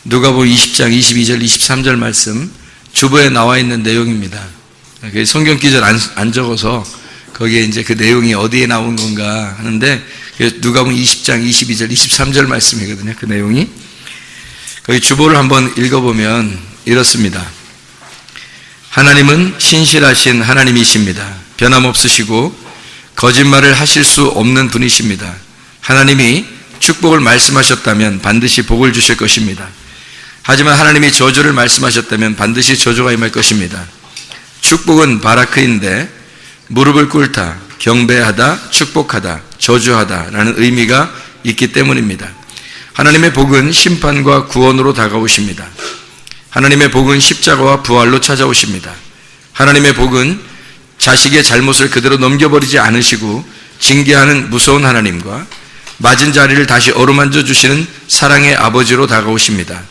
누가복음 20장 22절 23절 말씀 주보에 나와 있는 내용입니다. 성경 기절 안 적어서 거기에 이제 그 내용이 어디에 나온 건가 하는데 누가복음 20장 22절 23절 말씀이거든요. 그 내용이 거기 주보를 한번 읽어보면 이렇습니다. 하나님은 신실하신 하나님이십니다. 변함없으시고 거짓말을 하실 수 없는 분이십니다. 하나님이 축복을 말씀하셨다면 반드시 복을 주실 것입니다. 하지만 하나님이 저주를 말씀하셨다면 반드시 저주가 임할 것입니다. 축복은 바라크인데 무릎을 꿇다, 경배하다, 축복하다, 저주하다 라는 의미가 있기 때문입니다. 하나님의 복은 심판과 구원으로 다가오십니다. 하나님의 복은 십자가와 부활로 찾아오십니다. 하나님의 복은 자식의 잘못을 그대로 넘겨버리지 않으시고 징계하는 무서운 하나님과 맞은 자리를 다시 어루만져 주시는 사랑의 아버지로 다가오십니다.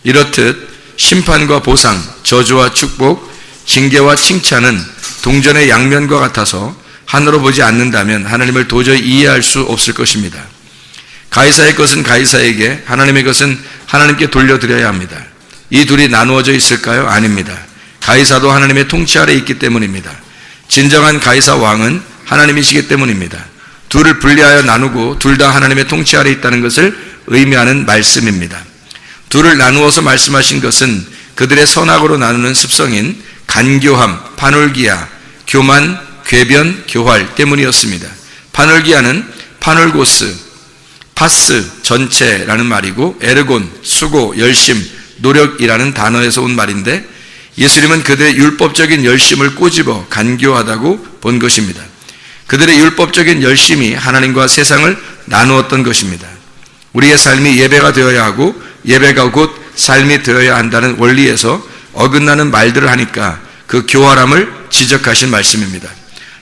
이렇듯 심판과 보상, 저주와 축복, 징계와 칭찬은 동전의 양면과 같아서 하늘로 보지 않는다면 하나님을 도저히 이해할 수 없을 것입니다. 가이사의 것은 가이사에게, 하나님의 것은 하나님께 돌려드려야 합니다. 이 둘이 나누어져 있을까요? 아닙니다. 가이사도 하나님의 통치 아래 있기 때문입니다. 진정한 가이사 왕은 하나님이시기 때문입니다. 둘을 분리하여 나누고 둘 다 하나님의 통치 아래 있다는 것을 의미하는 말씀입니다. 둘을 나누어서 말씀하신 것은 그들의 선악으로 나누는 습성인 간교함, 파놀기아, 교만, 궤변, 교활 때문이었습니다. 파놀기아는 파놀고스, 파스, 전체라는 말이고 에르곤, 수고, 열심, 노력이라는 단어에서 온 말인데 예수님은 그들의 율법적인 열심을 꼬집어 간교하다고 본 것입니다. 그들의 율법적인 열심이 하나님과 세상을 나누었던 것입니다. 우리의 삶이 예배가 되어야 하고 예배가 곧 삶이 되어야 한다는 원리에서 어긋나는 말들을 하니까 그 교활함을 지적하신 말씀입니다.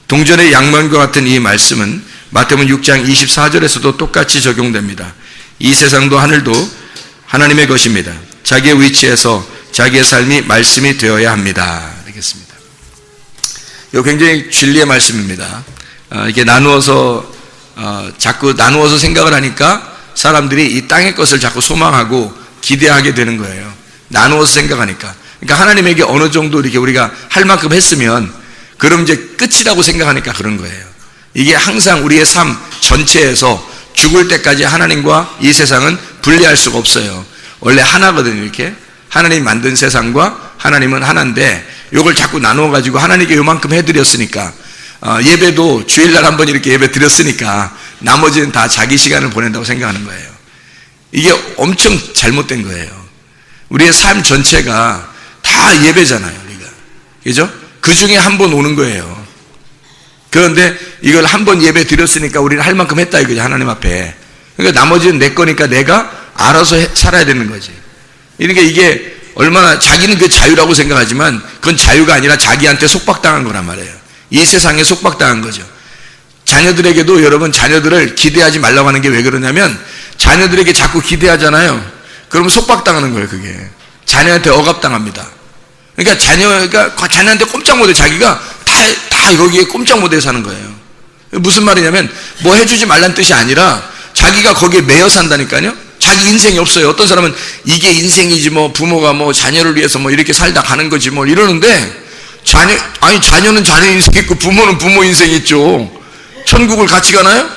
동전의 양면과 같은 이 말씀은 마태복음 6장 24절에서도 똑같이 적용됩니다. 이 세상도 하늘도 하나님의 것입니다. 자기의 위치에서 자기의 삶이 말씀이 되어야 합니다. 되겠습니다. 이거 굉장히 진리의 말씀입니다. 이게 자꾸 나누어서 생각을 하니까 사람들이 이 땅의 것을 자꾸 소망하고 기대하게 되는 거예요. 나누어서 생각하니까. 그러니까 하나님에게 어느 정도 이렇게 우리가 할 만큼 했으면 그럼 이제 끝이라고 생각하니까 그런 거예요. 이게 항상 우리의 삶 전체에서 죽을 때까지 하나님과 이 세상은 분리할 수가 없어요. 원래 하나거든요. 이렇게 하나님이 만든 세상과 하나님은 하나인데 이걸 자꾸 나누어가지고 하나님께 요만큼 해드렸으니까 예배도 주일날 한번 이렇게 예배 드렸으니까 나머지는 다 자기 시간을 보낸다고 생각하는 거예요. 이게 엄청 잘못된 거예요. 우리의 삶 전체가 다 예배잖아요. 우리가 그죠? 그 중에 한 번 오는 거예요. 그런데 이걸 한 번 예배 드렸으니까 우리는 할 만큼 했다 이거죠. 하나님 앞에. 그러니까 나머지는 내 거니까 내가 알아서 살아야 되는 거지. 그러니까 이게 얼마나 자기는 그 자유라고 생각하지만 그건 자유가 아니라 자기한테 속박당한 거란 말이에요. 이 세상에 속박당한 거죠. 자녀들에게도 여러분 자녀들을 기대하지 말라고 하는 게 왜 그러냐면 자녀들에게 자꾸 기대하잖아요. 그러면 속박당하는 거예요. 그게 자녀한테 억압당합니다. 그러니까 자녀한테 꼼짝 못해. 자기가 다 여기에 꼼짝 못해 사는 거예요. 무슨 말이냐면 뭐 해주지 말란 뜻이 아니라 자기가 거기에 매여 산다니까요. 자기 인생이 없어요. 어떤 사람은 이게 인생이지 뭐 부모가 뭐 자녀를 위해서 뭐 이렇게 살다 가는 거지 뭐 이러는데 자녀는 자녀 인생 있고 부모는 부모 인생 있죠. 천국을 같이 가나요?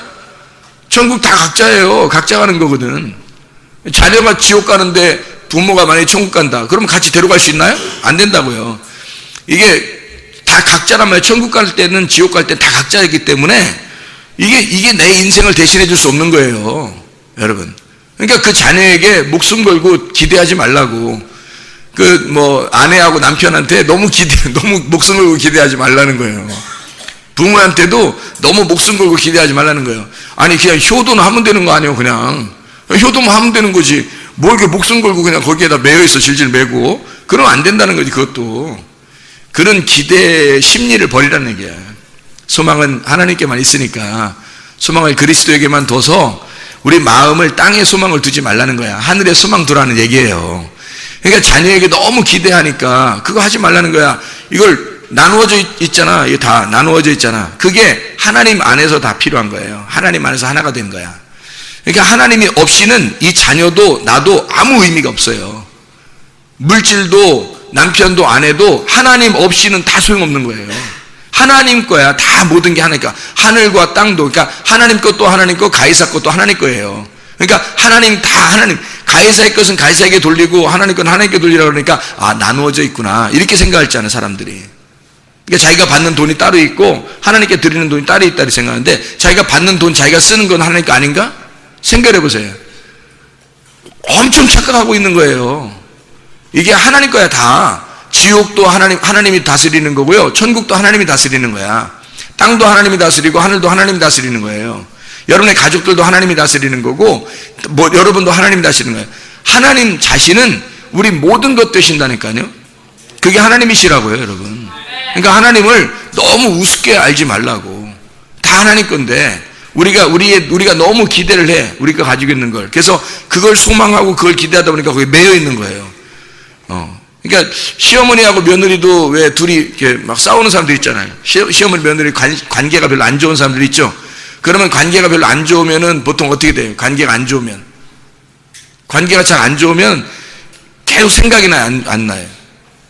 천국 다 각자예요. 각자 가는 거거든. 자녀가 지옥 가는데 부모가 만약에 천국 간다. 그러면 같이 데려갈 수 있나요? 안 된다고요. 이게 다 각자란 말이에요. 천국 갈 때는 지옥 갈 때 다 각자이기 때문에 이게 내 인생을 대신해 줄 수 없는 거예요. 여러분. 그러니까 그 자녀에게 목숨 걸고 기대하지 말라고. 아내하고 남편한테 너무 목숨 걸고 기대하지 말라는 거예요. 부모한테도 너무 목숨 걸고 기대하지 말라는 거예요. 아니, 그냥 효도는 하면 되는 거 아니에요, 그냥. 효도만 하면 되는 거지. 뭐 이렇게 목숨 걸고 그냥 거기에다 매여 있어, 질질 매고. 그러면 안 된다는 거지, 그것도. 그런 기대 심리를 버리라는 얘기야. 소망은 하나님께만 있으니까 소망을 그리스도에게만 둬서 우리 마음을 땅에 소망을 두지 말라는 거야. 하늘에 소망 두라는 얘기예요. 그러니까 자녀에게 너무 기대하니까 그거 하지 말라는 거야. 이걸 나누어져 있잖아. 이게 다 나누어져 있잖아. 그게 하나님 안에서 다 필요한 거예요. 하나님 안에서 하나가 된 거야. 그러니까 하나님이 없이는 이 자녀도 나도 아무 의미가 없어요. 물질도 남편도 아내도 하나님 없이는 다 소용없는 거예요. 하나님 거야. 다 모든 게 하나니까. 하늘과 땅도, 그러니까 하나님 것도 하나님 거, 가이사 것도 하나님 거예요. 그러니까 하나님 다 하나님, 가이사의 것은 가이사에게 돌리고 하나님 건 하나님께 돌리라고 그러니까 나누어져 있구나 이렇게 생각할 줄 아는 사람들이. 그러니까 자기가 받는 돈이 따로 있고 하나님께 드리는 돈이 따로 있다 이렇게 생각하는데, 자기가 받는 돈 자기가 쓰는 건 하나님 거 아닌가? 생각해 보세요. 엄청 착각하고 있는 거예요. 이게 하나님 거야. 다 지옥도 하나님이 다스리는 거고요, 천국도 하나님이 다스리는 거야. 땅도 하나님이 다스리고 하늘도 하나님이 다스리는 거예요. 여러분의 가족들도 하나님이 다스리는 거고, 여러분도 하나님이 다스리는 거예요. 하나님 자신은 우리 모든 것 되신다니까요. 그게 하나님이시라고요, 여러분. 그러니까 하나님을 너무 우습게 알지 말라고. 다 하나님 건데 우리가 너무 기대를 해. 우리가 가지고 있는 걸. 그래서 그걸 소망하고 그걸 기대하다 보니까 거기에 매여 있는 거예요. 그러니까 시어머니하고 며느리도 왜 둘이 이렇게 막 싸우는 사람들 있잖아요. 시어머니 며느리 관계가 별로 안 좋은 사람들 있죠. 그러면 관계가 별로 안 좋으면은 보통 어떻게 돼요? 관계가 안 좋으면, 관계가 잘 안 좋으면 계속 생각이 안 나요.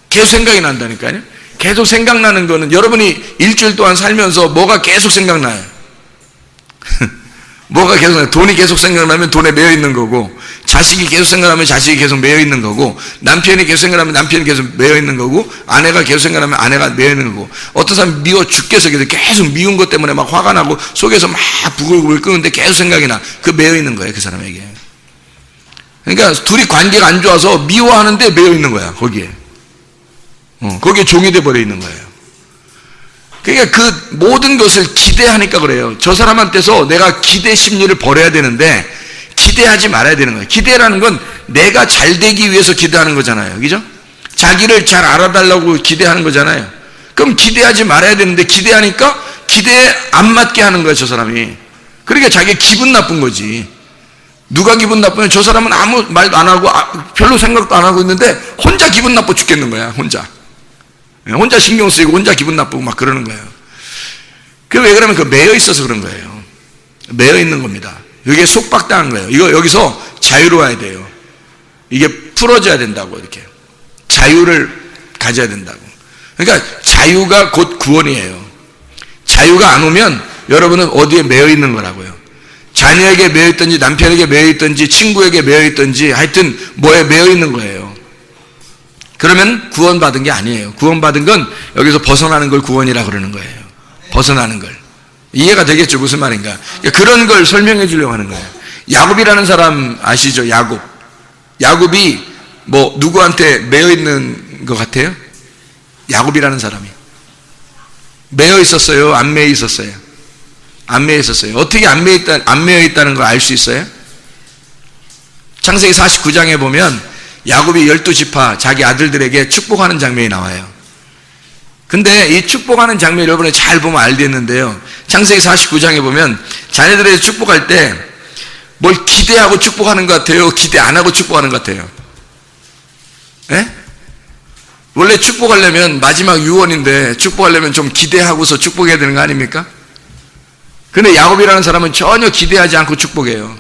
계속 생각이 난다니까요. 계속 생각나는 거는, 여러분이 일주일 동안 살면서 뭐가 계속 생각나요? 뭐가 계속 나요? 돈이 계속 생각나면 돈에 매여 있는 거고, 자식이 계속 생각나면 자식이 계속 매여 있는 거고, 남편이 계속 생각나면 남편이 계속 매여 있는 거고, 아내가 계속 생각나면 아내가 매여 있는 거고. 어떤 사람은 미워 죽겠어. 계속 미운 것 때문에 막 화가 나고 속에서 막 부글부글 끓는데 계속 생각이 나. 그 매여 있는 거예요, 그 사람에게. 그러니까 둘이 관계가 안 좋아서 미워하는데 매여 있는 거야, 거기에. 거기에 종이 돼 버려 있는 거예요. 그러니까 그 모든 것을 기대하니까 그래요. 저 사람한테서 내가 기대 심리를 버려야 되는데 기대하지 말아야 되는 거예요. 기대라는 건 내가 잘 되기 위해서 기대하는 거잖아요. 그죠? 자기를 잘 알아달라고 기대하는 거잖아요. 그럼 기대하지 말아야 되는데 기대하니까 기대에 안 맞게 하는 거예요, 저 사람이. 그러니까 자기 기분 나쁜 거지. 누가 기분 나쁘면 저 사람은 아무 말도 안 하고 별로 생각도 안 하고 있는데 혼자 기분 나빠 죽겠는 거야. 혼자 신경 쓰이고 혼자 기분 나쁘고 막 그러는 거예요. 왜 그러면 그 매여 있어서 그런 거예요. 매여 있는 겁니다. 이게 속박당한 거예요. 이거 여기서 자유로워야 돼요. 이게 풀어져야 된다고. 이렇게 자유를 가져야 된다고. 그러니까 자유가 곧 구원이에요. 자유가 안 오면 여러분은 어디에 매여 있는 거라고요. 자녀에게 매여 있든지 남편에게 매여 있든지 친구에게 매여 있든지 하여튼 뭐에 매여 있는 거예요. 그러면 구원받은 게 아니에요. 구원받은 건 여기서 벗어나는 걸 구원이라 그러는 거예요. 벗어나는 걸. 이해가 되겠죠? 무슨 말인가? 그런 걸 설명해 주려고 하는 거예요. 야곱이라는 사람 아시죠? 야곱이 뭐 누구한테 매여 있는 것 같아요? 야곱이라는 사람이 매여 있었어요? 안 매여 있었어요? 안 매여 있었어요. 어떻게 안 매여 있다는 걸 알 수 있어요? 창세기 49장에 보면 야곱이 12지파 자기 아들들에게 축복하는 장면이 나와요. 근데 이 축복하는 장면 여러분이 잘 보면 알겠는데요, 창세기 49장에 보면 자녀들에게 축복할 때 뭘 기대하고 축복하는 것 같아요? 기대 안 하고 축복하는 것 같아요? 예? 원래 축복하려면 마지막 유언인데 축복하려면 좀 기대하고서 축복해야 되는 거 아닙니까? 근데 야곱이라는 사람은 전혀 기대하지 않고 축복해요.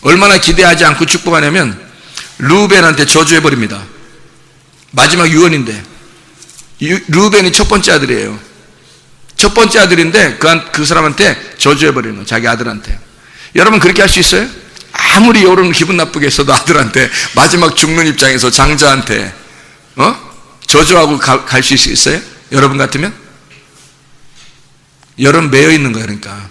얼마나 기대하지 않고 축복하냐면 르우벤한테 저주해버립니다. 마지막 유언인데. 르우벤이 첫 번째 아들이에요. 첫 번째 아들인데 그 사람한테 저주해버리는 거예요. 자기 아들한테. 여러분 그렇게 할 수 있어요? 아무리 여러분 기분 나쁘게 했어도 아들한테 마지막 죽는 입장에서 장자한테 저주하고 갈 수 있어요? 여러분 같으면? 여러분 매여 있는 거야. 그러니까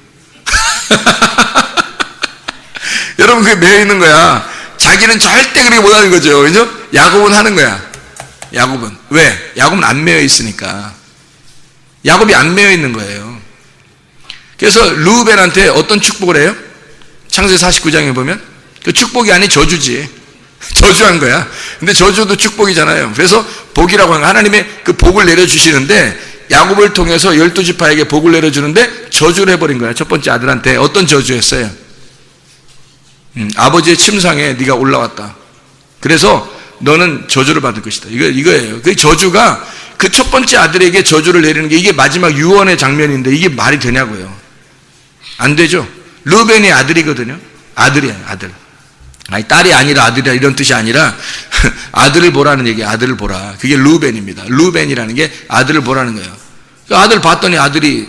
여러분 그게 매여 있는 거야. 자기는 절대 그렇게 못하는 거죠. 그죠? 야곱은 하는 거야. 야곱은. 왜? 야곱은 안 매여 있으니까. 야곱이 안 매여 있는 거예요. 그래서 르우벤한테 어떤 축복을 해요? 창세기 49장에 보면 그 축복이 아닌 저주지. 저주한 거야. 근데 저주도 축복이잖아요. 그래서 복이라고 하는, 하나님의 그 복을 내려주시는데 야곱을 통해서 12지파에게 복을 내려주는데 저주를 해버린 거야. 첫 번째 아들한테. 어떤 저주였어요? 아버지의 침상에 네가 올라왔다. 그래서 너는 저주를 받을 것이다. 이거예요. 그 저주가 그 첫 번째 아들에게 저주를 내리는 게 이게 마지막 유언의 장면인데 이게 말이 되냐고요. 안 되죠. 르우벤이 아들이거든요. 아들이에요, 아들. 아니, 딸이 아니라 아들이라 이런 뜻이 아니라 아들을 보라는 얘기예요. 아들을 보라. 그게 르우벤입니다. 르우벤이라는 게 아들을 보라는 거예요. 그 아들 봤더니 아들이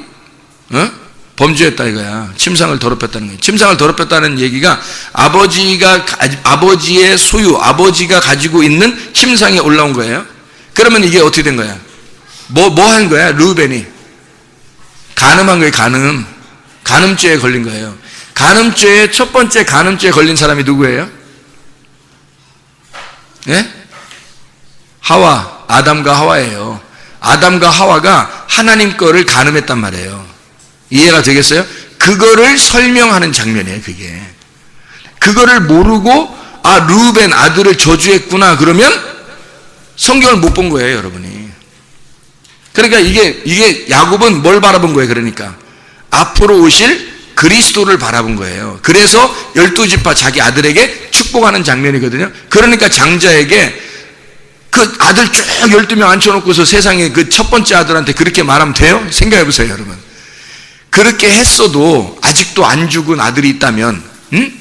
범죄했다 이거야. 침상을 더럽혔다는 거예요. 침상을 더럽혔다는 얘기가 아버지의 소유, 아버지가 가지고 있는 침상에 올라온 거예요. 그러면 이게 어떻게 된 거야? 뭐 한 거야? 르우벤이 간음한 거예요. 간음죄에 걸린 거예요. 간음죄에 첫 번째 간음죄에 걸린 사람이 누구예요? 예? 아담과 하와예요. 아담과 하와가 하나님 거를 간음했단 말이에요. 이해가 되겠어요? 그거를 설명하는 장면이에요, 그게. 그거를 모르고, 르우벤 아들을 저주했구나, 그러면 성경을 못 본 거예요, 여러분이. 그러니까 이게 야곱은 뭘 바라본 거예요, 그러니까. 앞으로 오실 그리스도를 바라본 거예요. 그래서 12지파 자기 아들에게 축복하는 장면이거든요. 그러니까 장자에게 그 아들 쭉 12명 앉혀놓고서 세상에 그 첫 번째 아들한테 그렇게 말하면 돼요? 생각해 보세요, 여러분. 그렇게 했어도 아직도 안 죽은 아들이 있다면,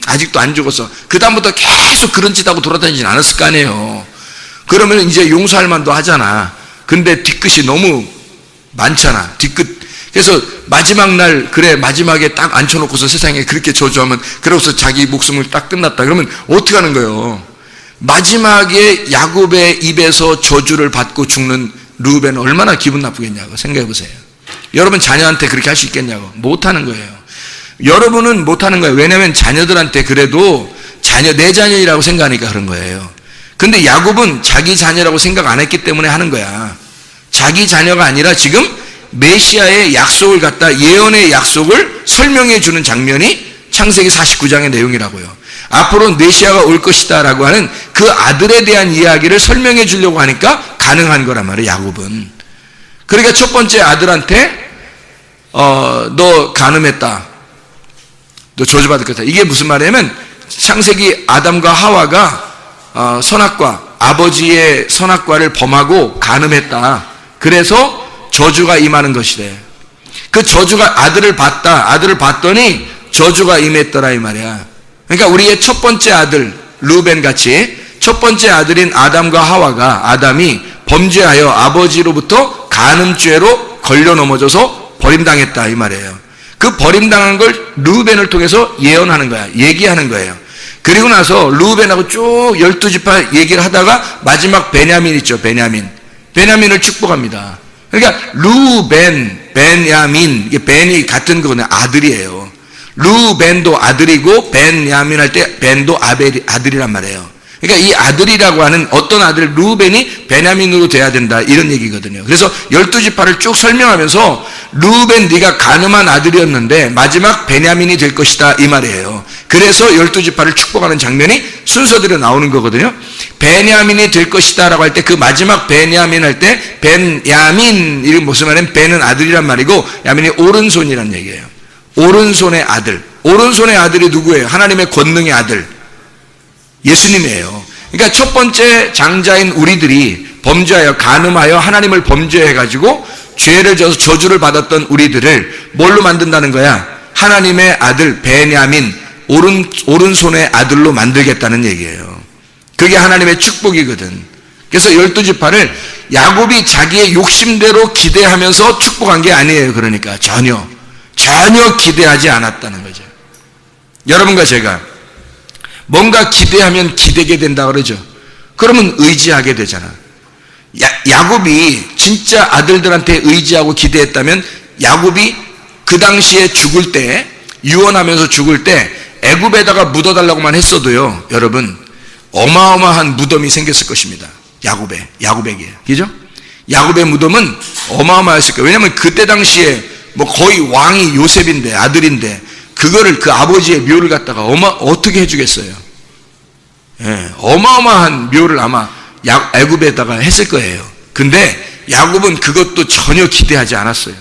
아직도 안 죽었어. 그다음부터 계속 그런 짓 하고 돌아다니진 않았을 거 아니에요. 그러면 이제 용서할 만도 하잖아. 근데 뒤끝이 너무 많잖아. 그래서 마지막 날, 마지막에 딱 앉혀놓고서 세상에 그렇게 저주하면, 그러고서 자기 목숨을 딱 끝났다. 그러면 어떻게 하는 거예요? 마지막에 야곱의 입에서 저주를 받고 죽는 르우벤은 얼마나 기분 나쁘겠냐고 생각해 보세요. 여러분 자녀한테 그렇게 할 수 있겠냐고. 못하는 거예요. 여러분은 못하는 거예요. 왜냐하면 자녀들한테 그래도 내 자녀이라고 생각하니까 그런 거예요. 근데 야곱은 자기 자녀라고 생각 안 했기 때문에 하는 거야. 자기 자녀가 아니라 지금 메시아의 약속을 갖다, 예언의 약속을 설명해 주는 장면이 창세기 49장의 내용이라고요. 앞으로 메시아가 올 것이다 라고 하는 그 아들에 대한 이야기를 설명해 주려고 하니까 가능한 거란 말이에요, 야곱은. 그러니까 첫 번째 아들한테 너 간음했다, 너 저주받을 거다. 이게 무슨 말이냐면 창세기 아담과 하와가 선악과, 아버지의 선악과를 범하고 간음했다. 그래서 저주가 임하는 것이래. 그 저주가 아들을 봤더니 저주가 임했더라 이 말이야. 그러니까 우리의 첫 번째 아들 르우벤 같이 첫 번째 아들인 아담과 하와가, 아담이 범죄하여 아버지로부터 간음죄로 걸려 넘어져서 버림당했다 이 말이에요. 그 버림당한 걸 르우벤을 통해서 예언하는 거야. 얘기하는 거예요. 그리고 나서 르우벤하고 쭉 12지파 얘기를 하다가 마지막 베냐민 있죠. 베냐민을 축복합니다. 그러니까 르우벤, 베냐민, 이게 벤이 같은 거는 아들이에요. 르우벤도 아들이고 베냐민 할 때 벤도 아들이란 말이에요. 그러니까 이 아들이라고 하는 어떤 아들, 르우벤이 베냐민으로 돼야 된다 이런 얘기거든요. 그래서 12지파를 쭉 설명하면서 르우벤 네가 간음한 아들이었는데 마지막 베냐민이 될 것이다 이 말이에요. 그래서 12지파를 축복하는 장면이 순서대로 나오는 거거든요. 베냐민이 될 것이다 라고 할 때 그 마지막 베냐민 할 때 베냐민, 이게 무슨 말이냐면 벤은 아들이란 말이고 야민이 오른손이란 얘기예요. 오른손의 아들. 오른손의 아들이 누구예요? 하나님의 권능의 아들, 예수님이에요. 그러니까 첫 번째 장자인 우리들이 범죄하여 간음하여 하나님을 범죄해가지고 죄를 져서 저주를 받았던 우리들을 뭘로 만든다는 거야? 하나님의 아들 베냐민, 오른손의 아들로 만들겠다는 얘기예요. 그게 하나님의 축복이거든. 그래서 12지파를 야곱이 자기의 욕심대로 기대하면서 축복한 게 아니에요. 그러니까 전혀 기대하지 않았다는 거죠. 여러분과 제가 뭔가 기대하면 기대게 된다 그러죠. 그러면 의지하게 되잖아. 야곱이 진짜 아들들한테 의지하고 기대했다면 야곱이 그 당시에 죽을 때, 유언하면서 죽을 때 애굽에다가 묻어달라고만 했어도요, 여러분 어마어마한 무덤이 생겼을 것입니다. 야곱에게. 그죠? 야곱의 무덤은 어마어마했을 거예요. 왜냐하면 그때 당시에 뭐 거의 왕이 요셉인데, 아들인데 그거를 그 아버지의 묘를 갖다가 어떻게 해주겠어요? 예, 어마어마한 묘를 아마 애굽에다가 했을 거예요. 근데 야곱은 그것도 전혀 기대하지 않았어요.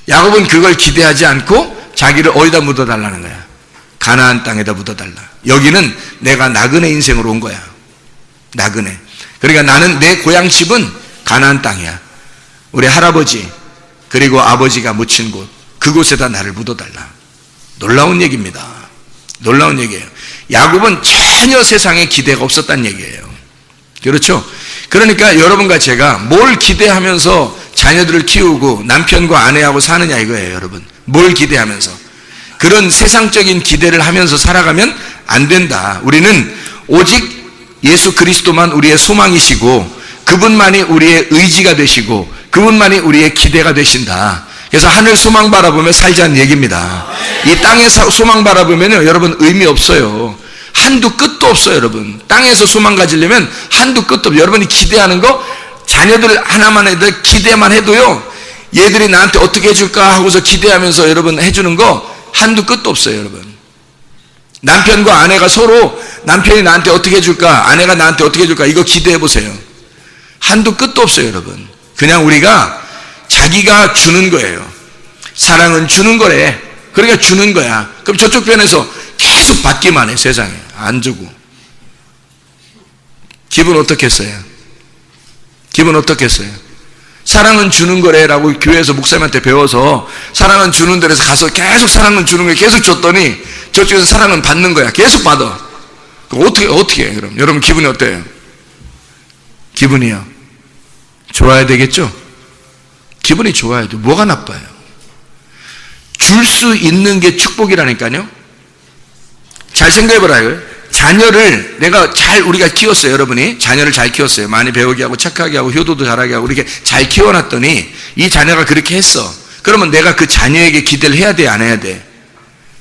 야곱은 그걸 기대하지 않고 자기를 어디다 묻어달라는 거야? 가나안 땅에다 묻어달라. 여기는 내가 나그네 인생으로 온 거야. 나그네. 그러니까 나는 내 고향 집은 가나안 땅이야. 우리 할아버지 그리고 아버지가 묻힌 곳, 그곳에다 나를 묻어달라. 놀라운 얘기입니다. 놀라운 얘기예요. 야곱은 전혀 세상에 기대가 없었다는 얘기예요. 그렇죠? 그러니까 여러분과 제가 뭘 기대하면서 자녀들을 키우고 남편과 아내하고 사느냐 이거예요, 여러분. 뭘 기대하면서. 그런 세상적인 기대를 하면서 살아가면 안 된다. 우리는 오직 예수 그리스도만 우리의 소망이시고 그분만이 우리의 의지가 되시고 그분만이 우리의 기대가 되신다. 그래서 하늘 소망 바라보며 살자는 얘기입니다. 이 땅에 소망 바라보면요, 여러분 의미 없어요. 한두 끝도 없어요, 여러분. 땅에서 소망 가지려면 한두 끝도 없어요. 여러분이 기대하는 거 자녀들 하나만 해도 기대만 해도요, 얘들이 나한테 어떻게 해줄까 하고서 기대하면서 여러분 해주는 거 한두 끝도 없어요, 여러분. 남편과 아내가 서로 남편이 나한테 어떻게 해줄까, 아내가 나한테 어떻게 해줄까, 이거 기대해 보세요. 한두 끝도 없어요, 여러분. 그냥 우리가 자기가 주는 거예요. 사랑은 주는 거래. 그러니까 주는 거야. 그럼 저쪽 편에서 계속 받기만 해, 세상에. 안 주고. 기분 어떻겠어요? 기분 어떻겠어요? 사랑은 주는 거래라고 교회에서 목사님한테 배워서 사랑은 주는 데서 가서 계속 사랑은 주는 거에 계속 줬더니 저쪽에서 사랑은 받는 거야. 계속 받아. 그럼 어떻게 해, 그럼? 여러분 기분이 어때요? 기분이요? 좋아야 되겠죠? 기분이 좋아야 돼. 뭐가 나빠요? 줄 수 있는 게 축복이라니까요? 잘 생각해보라 이거예요. 자녀를 우리가 키웠어요, 여러분이. 자녀를 잘 키웠어요. 많이 배우게 하고 착하게 하고 효도도 잘하게 하고 이렇게 잘 키워놨더니 이 자녀가 그렇게 했어. 그러면 내가 그 자녀에게 기대를 해야 돼, 안 해야 돼?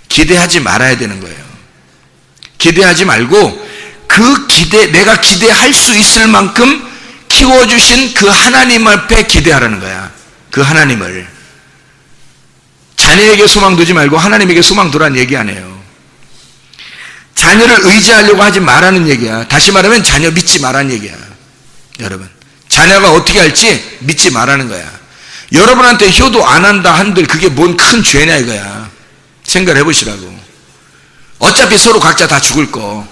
기대하지 말아야 되는 거예요. 기대하지 말고 내가 기대할 수 있을 만큼 키워주신 그 하나님 앞에 기대하라는 거야. 그 하나님을. 자녀에게 소망 두지 말고 하나님에게 소망 두라는 얘기 안 해요. 자녀를 의지하려고 하지 말라는 얘기야. 다시 말하면 자녀 믿지 말라는 얘기야. 여러분, 자녀가 어떻게 할지 믿지 말라는 거야. 여러분한테 효도 안 한다 한들 그게 뭔 큰 죄냐 이거야. 생각을 해보시라고. 어차피 서로 각자 다 죽을 거.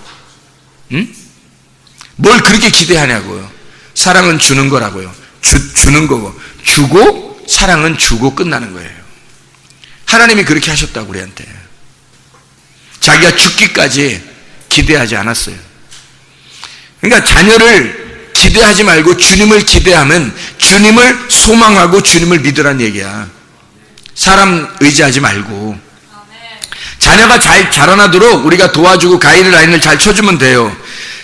응? 뭘 그렇게 기대하냐고요. 사랑은 주는 거라고요. 주는 거고. 주고 사랑은 주고 끝나는 거예요. 하나님이 그렇게 하셨다고 우리한테. 자기가 죽기까지 기대하지 않았어요. 그러니까 자녀를 기대하지 말고 주님을 기대하면 주님을 소망하고 주님을 믿으란 얘기야. 사람 의지하지 말고. 자녀가 잘 자라나도록 우리가 도와주고 가이드라인을 잘 쳐주면 돼요.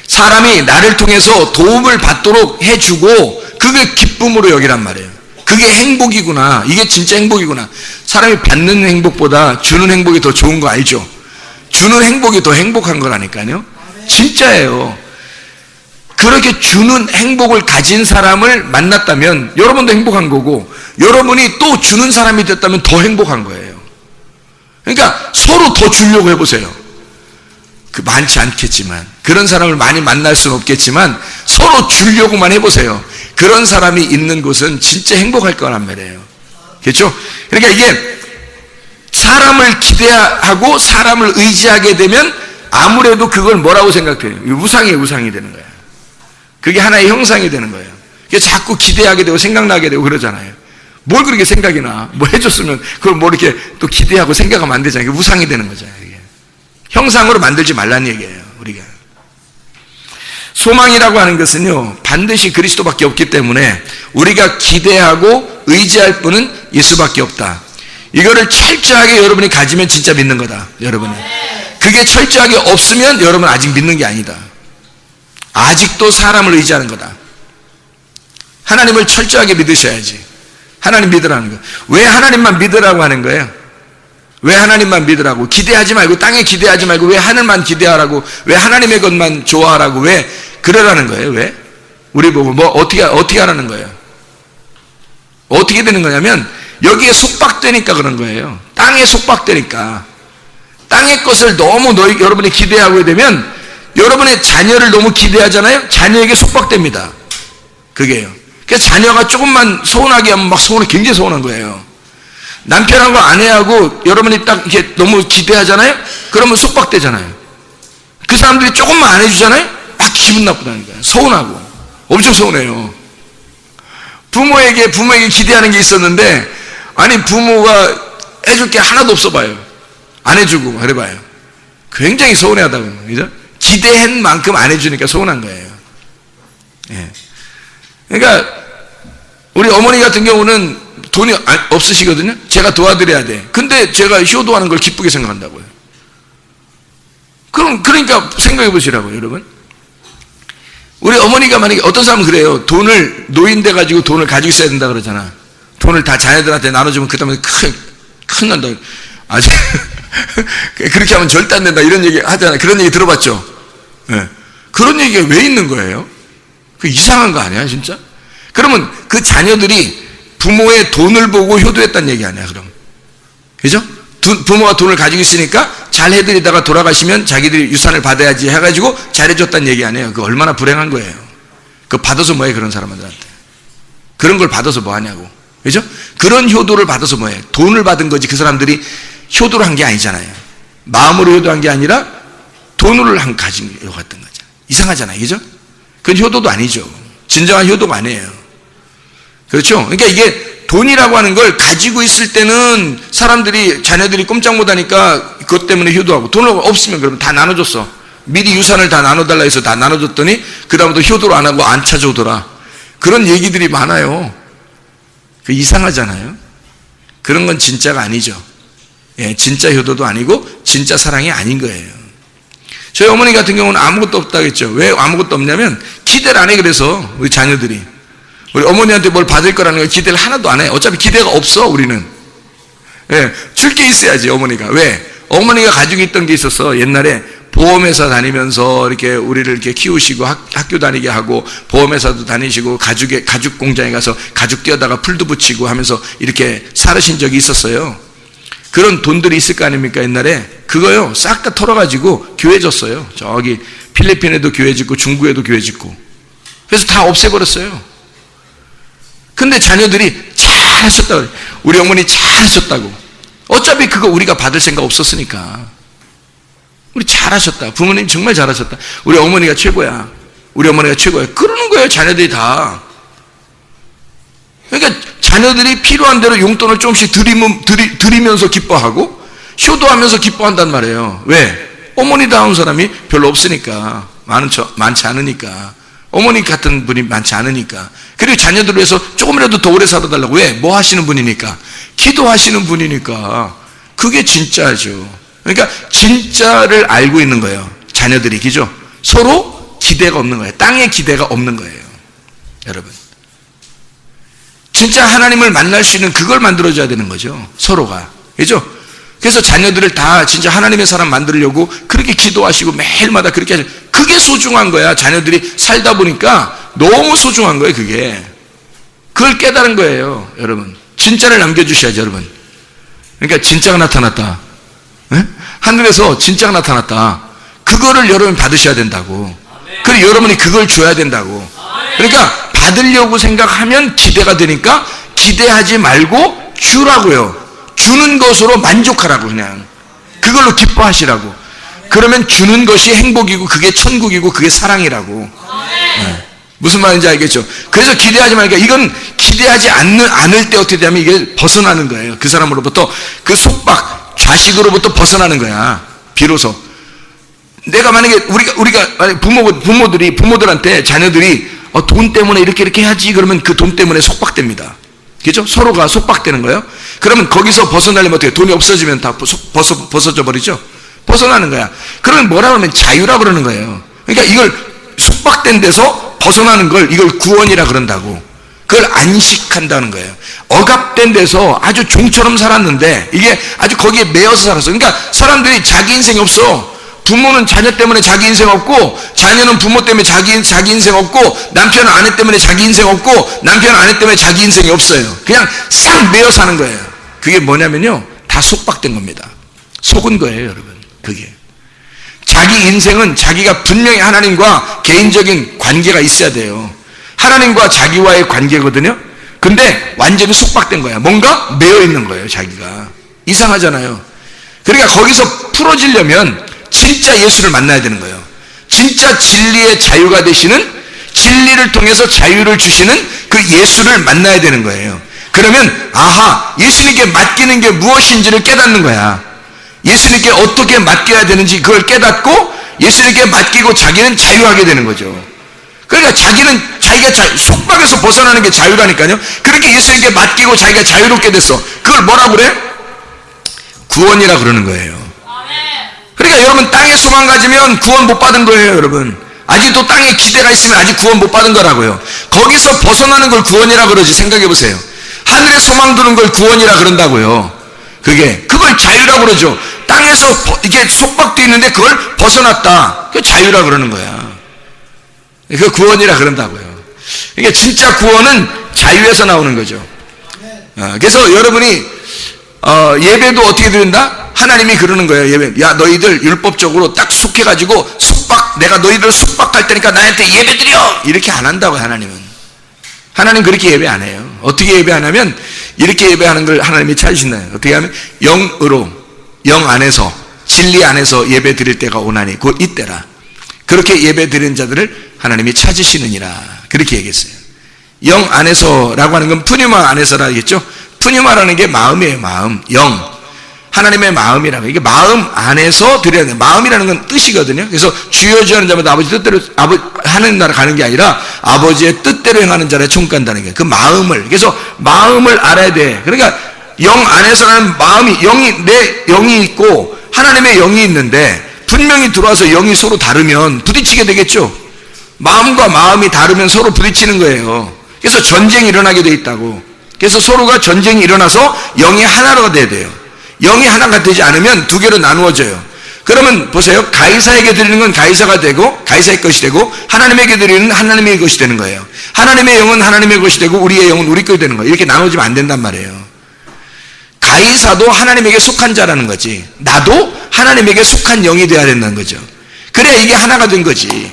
사람이 나를 통해서 도움을 받도록 해주고 그게 기쁨으로 여기란 말이에요. 그게 행복이구나. 이게 진짜 행복이구나. 사람이 받는 행복보다 주는 행복이 더 좋은 거 알죠? 주는 행복이 더 행복한 거라니까요. 진짜예요. 그렇게 주는 행복을 가진 사람을 만났다면 여러분도 행복한 거고 여러분이 또 주는 사람이 됐다면 더 행복한 거예요. 그러니까 서로 더 주려고 해보세요. 많지 않겠지만 그런 사람을 많이 만날 수는 없겠지만 서로 주려고만 해보세요. 그런 사람이 있는 곳은 진짜 행복할 거란 말이에요. 그렇죠? 그러니까 이게 사람을 기대하고 사람을 의지하게 되면 아무래도 그걸 뭐라고 생각해요? 우상이 되는 거예요. 그게 하나의 형상이 되는 거예요. 자꾸 기대하게 되고 생각나게 되고 그러잖아요. 뭘 그렇게 생각이 나? 뭐 해줬으면 그걸 뭐 이렇게 또 기대하고 생각하면 안 되잖아요. 우상이 되는 거잖아요. 이게. 형상으로 만들지 말라는 얘기예요. 우리가. 소망이라고 하는 것은요, 반드시 그리스도밖에 없기 때문에 우리가 기대하고 의지할 분은 예수밖에 없다. 이거를 철저하게 여러분이 가지면 진짜 믿는 거다. 여러분은. 그게 철저하게 없으면 여러분 아직 믿는 게 아니다. 아직도 사람을 의지하는 거다. 하나님을 철저하게 믿으셔야지. 하나님 믿으라는 거예요. 왜 하나님만 믿으라고 하는 거예요? 왜 하나님만 믿으라고? 기대하지 말고, 땅에 기대하지 말고, 왜 하늘만 기대하라고, 왜 하나님의 것만 좋아하라고, 왜 그러라는 거예요? 왜? 우리 보고 어떻게 하라는 거예요? 어떻게 되는 거냐면 여기에 속박되니까 그런 거예요. 땅에 속박되니까. 땅의 것을 너무 여러분이 기대하게 되면 여러분의 자녀를 너무 기대하잖아요. 자녀에게 속박됩니다. 그게요. 그래서 자녀가 조금만 서운하게 하면 막 굉장히 서운한 거예요. 남편하고 아내하고 여러분이 딱 이렇게 너무 기대하잖아요. 그러면 속박되잖아요. 그 사람들이 조금만 안 해주잖아요. 막 기분 나쁘다는 거예요. 서운하고. 엄청 서운해요. 부모에게 기대하는 게 있었는데 아니 부모가 해줄 게 하나도 없어 봐요. 안 해주고 그래봐요. 굉장히 서운해하다고, 그죠? 기대한 만큼 안 해주니까 서운한 거예요. 예. 그러니까 우리 어머니 같은 경우는 돈이 없으시거든요. 제가 도와드려야 돼. 근데 제가 효도하는 걸 기쁘게 생각한다고요. 그러니까 생각해 보시라고요, 여러분. 우리 어머니가 만약에 어떤 사람은 그래요. 돈을 노인 돼 가지고 돈을 가지고 있어야 된다 그러잖아. 돈을 다 자녀들한테 나눠주면 그 다음에 큰 난다. 아주 그렇게 하면 절대 안 된다 이런 얘기 하잖아요. 그런 얘기 들어봤죠? 네. 그런 얘기가 왜 있는 거예요? 그 이상한 거 아니야, 진짜? 그러면 그 자녀들이 부모의 돈을 보고 효도했다는 얘기 아니야, 그럼? 그죠? 부모가 돈을 가지고 있으니까 잘 해드리다가 돌아가시면 자기들이 유산을 받아야지 해가지고 잘해줬다는 얘기 아니에요. 그 얼마나 불행한 거예요. 그거 받아서 뭐해, 그런 사람들한테. 그런 걸 받아서 뭐 하냐고. 그죠? 그런 효도를 받아서 뭐해. 돈을 받은 거지 그 사람들이 효도를 한 게 아니잖아요. 마음으로 효도한 게 아니라 돈을 가진 것 같은 거죠. 이상하잖아요. 그죠? 그건 효도도 아니죠. 진정한 효도가 아니에요. 그렇죠? 그러니까 이게 돈이라고 하는 걸 가지고 있을 때는 사람들이, 자녀들이 꼼짝 못 하니까 그것 때문에 효도하고, 돈을 없으면 그러면 다 나눠줬어. 미리 유산을 다 나눠달라 해서 다 나눠줬더니 그 다음부터 효도를 안 하고 안 찾아오더라. 그런 얘기들이 많아요. 그 이상하잖아요. 그런 건 진짜가 아니죠. 예, 진짜 효도도 아니고 진짜 사랑이 아닌 거예요. 저희 어머니 같은 경우는 아무것도 없다겠죠. 왜 아무것도 없냐면 기대를 안 해. 그래서 우리 자녀들이 우리 어머니한테 뭘 받을 거라는 걸 기대를 하나도 안 해. 어차피 기대가 없어. 우리는. 예, 줄 게 있어야지 어머니가. 왜? 어머니가 가지고 있던 게 있었어. 옛날에 보험회사 다니면서 이렇게 우리를 이렇게 키우시고 학교 다니게 하고, 보험회사도 다니시고 가죽 공장에 가서 가죽 띄어다가 풀도 붙이고 하면서 이렇게 살으신 적이 있었어요. 그런 돈들이 있을 거 아닙니까, 옛날에? 그거요, 싹 다 털어가지고 교회 줬어요. 저기 필리핀에도 교회 짓고 중국에도 교회 짓고. 그래서 다 없애버렸어요. 근데 자녀들이 잘하셨다고, 우리 어머니 잘하셨다고. 어차피 그거 우리가 받을 생각 없었으니까. 우리 잘하셨다. 부모님 정말 잘하셨다. 우리 어머니가 최고야. 우리 어머니가 최고야. 그러는 거예요, 자녀들이 다. 그러니까 자녀들이 필요한 대로 용돈을 조금씩 드리면서 기뻐하고 효도하면서 기뻐한단 말이에요. 왜? 어머니다운 사람이 별로 없으니까. 많지 않으니까. 어머니 같은 분이 많지 않으니까. 그리고 자녀들을 위해서 조금이라도 더 오래 살아달라고. 왜? 뭐 하시는 분이니까. 기도하시는 분이니까. 그게 진짜죠. 그러니까 진짜를 알고 있는 거예요. 자녀들이. 그죠? 서로 기대가 없는 거예요. 땅에 기대가 없는 거예요. 여러분. 진짜 하나님을 만날 수 있는 그걸 만들어줘야 되는 거죠. 서로가. 그죠? 그래서 자녀들을 다 진짜 하나님의 사람 만들려고 그렇게 기도하시고 매일마다 그렇게 하시고, 그게 소중한 거야. 자녀들이 살다 보니까 너무 소중한 거예요, 그게. 그걸 깨달은 거예요, 여러분. 진짜를 남겨주셔야죠, 여러분. 그러니까 진짜가 나타났다. 네? 하늘에서 진짜가 나타났다. 그거를 여러분이 받으셔야 된다고. 그리고 여러분이 그걸 줘야 된다고. 그러니까 받으려고 생각하면 기대가 되니까 기대하지 말고 주라고요. 주는 것으로 만족하라고. 그냥 그걸로 기뻐하시라고. 그러면 주는 것이 행복이고 그게 천국이고 그게 사랑이라고. 네. 무슨 말인지 알겠죠? 그래서 기대하지 말니까, 이건 기대하지 않을 때 어떻게 되냐면 이게 벗어나는 거예요. 그 사람으로부터, 그 속박, 좌식으로부터 벗어나는 거야. 비로소. 내가 만약에 우리가 부모들한테 자녀들이 돈 때문에 이렇게 해야지, 그러면 그 돈 때문에 속박됩니다. 그죠? 서로가 속박되는 거예요. 그러면 거기서 벗어나려면 어떻게? 돈이 없어지면 다 벗어져 버리죠? 벗어나는 거야. 그러면 뭐라 그러면 자유라 그러는 거예요. 그러니까 이걸 속박된 데서 벗어나는 걸, 이걸 구원이라 그런다고. 그걸 안식한다는 거예요. 억압된 데서 아주 종처럼 살았는데 이게 아주 거기에 매여서 살았어. 그러니까 사람들이 자기 인생이 없어. 부모는 자녀 때문에 자기 인생 없고, 자녀는 부모 때문에 자기 인생 없고, 남편은 아내 때문에 자기 인생 없고, 남편은 아내 때문에 자기 인생이 없어요. 그냥 싹 매여 사는 거예요. 그게 뭐냐면요, 다 속박된 겁니다. 속은 거예요, 여러분. 그게. 자기 인생은 자기가 분명히 하나님과 개인적인 관계가 있어야 돼요. 하나님과 자기와의 관계거든요. 근데 완전히 속박된 거야. 뭔가 매여 있는 거예요, 자기가. 이상하잖아요. 그러니까 거기서 풀어지려면 진짜 예수를 만나야 되는 거예요. 진짜 진리의 자유가 되시는, 진리를 통해서 자유를 주시는 그 예수를 만나야 되는 거예요. 그러면 아하, 예수님께 맡기는 게 무엇인지를 깨닫는 거야. 예수님께 어떻게 맡겨야 되는지 그걸 깨닫고 예수님께 맡기고 자기는 자유하게 되는 거죠. 그러니까 자기가 속박에서 벗어나는 게 자유라니까요. 그렇게 예수님께 맡기고 자기가 자유롭게 됐어. 그걸 뭐라고 그래? 구원이라 그러는 거예요. 그러니까 여러분 땅에 소망 가지면 구원 못 받은 거예요, 여러분. 아직도 땅에 기대가 있으면 아직 구원 못 받은 거라고요. 거기서 벗어나는 걸 구원이라 그러지. 생각해 보세요. 하늘에 소망 두는 걸 구원이라 그런다고요. 그걸 자유라고 그러죠. 땅에서 이게 속박도 있는데 그걸 벗어났다. 그게 자유라 그러는 거야. 그 구원이라 그런다고요. 그러니까 진짜 구원은 자유에서 나오는 거죠. 그래서 여러분이 예배도 어떻게 드린다? 하나님이 그러는 거예요. 예배. 야, 너희들 율법적으로 딱 속해가지고 내가 너희들 속박할 테니까 나한테 예배 드려! 이렇게 안 한다고요, 하나님은. 하나님 그렇게 예배 안 해요. 어떻게 예배하냐면 이렇게 예배하는 걸 하나님이 찾으신다요. 어떻게 하면 영으로, 영 안에서, 진리 안에서 예배 드릴 때가 오나니 곧 이때라. 그렇게 예배 드리는 자들을 하나님이 찾으시느니라. 그렇게 얘기했어요. 영 안에서라고 하는 건 푸뉴마 안에서라 하겠죠. 푸뉴마라는 게 마음이에요. 마음, 영. 하나님의 마음이라고. 이게 마음 안에서 드려야 돼요. 마음이라는 건 뜻이거든요. 그래서 주여 주여 하는 자마다 아버지 뜻대로 하는 나라 가는 게 아니라 아버지의 뜻대로 행하는 자를 총간다는 게 그 마음을. 그래서 마음을 알아야 돼. 그러니까 영 안에서라는 마음이 내 영이 있고 하나님의 영이 있는데 분명히 들어와서 영이 서로 다르면 부딪히게 되겠죠. 마음과 마음이 다르면 서로 부딪히는 거예요. 그래서 전쟁이 일어나게 돼 있다고. 그래서 서로가 전쟁이 일어나서 영이 하나가 돼야 돼요. 영이 하나가 되지 않으면 두 개로 나누어져요. 그러면 보세요. 가이사에게 드리는 건 가이사가 되고 가이사의 것이 되고 하나님에게 드리는 하나님의 것이 되는 거예요. 하나님의 영은 하나님의 것이 되고 우리의 영은 우리 것이 되는 거예요. 이렇게 나눠지면 안 된단 말이에요. 가이사도 하나님에게 속한 자라는 거지. 나도 하나님에게 속한 영이 돼야 된다는 거죠. 그래야 이게 하나가 된 거지.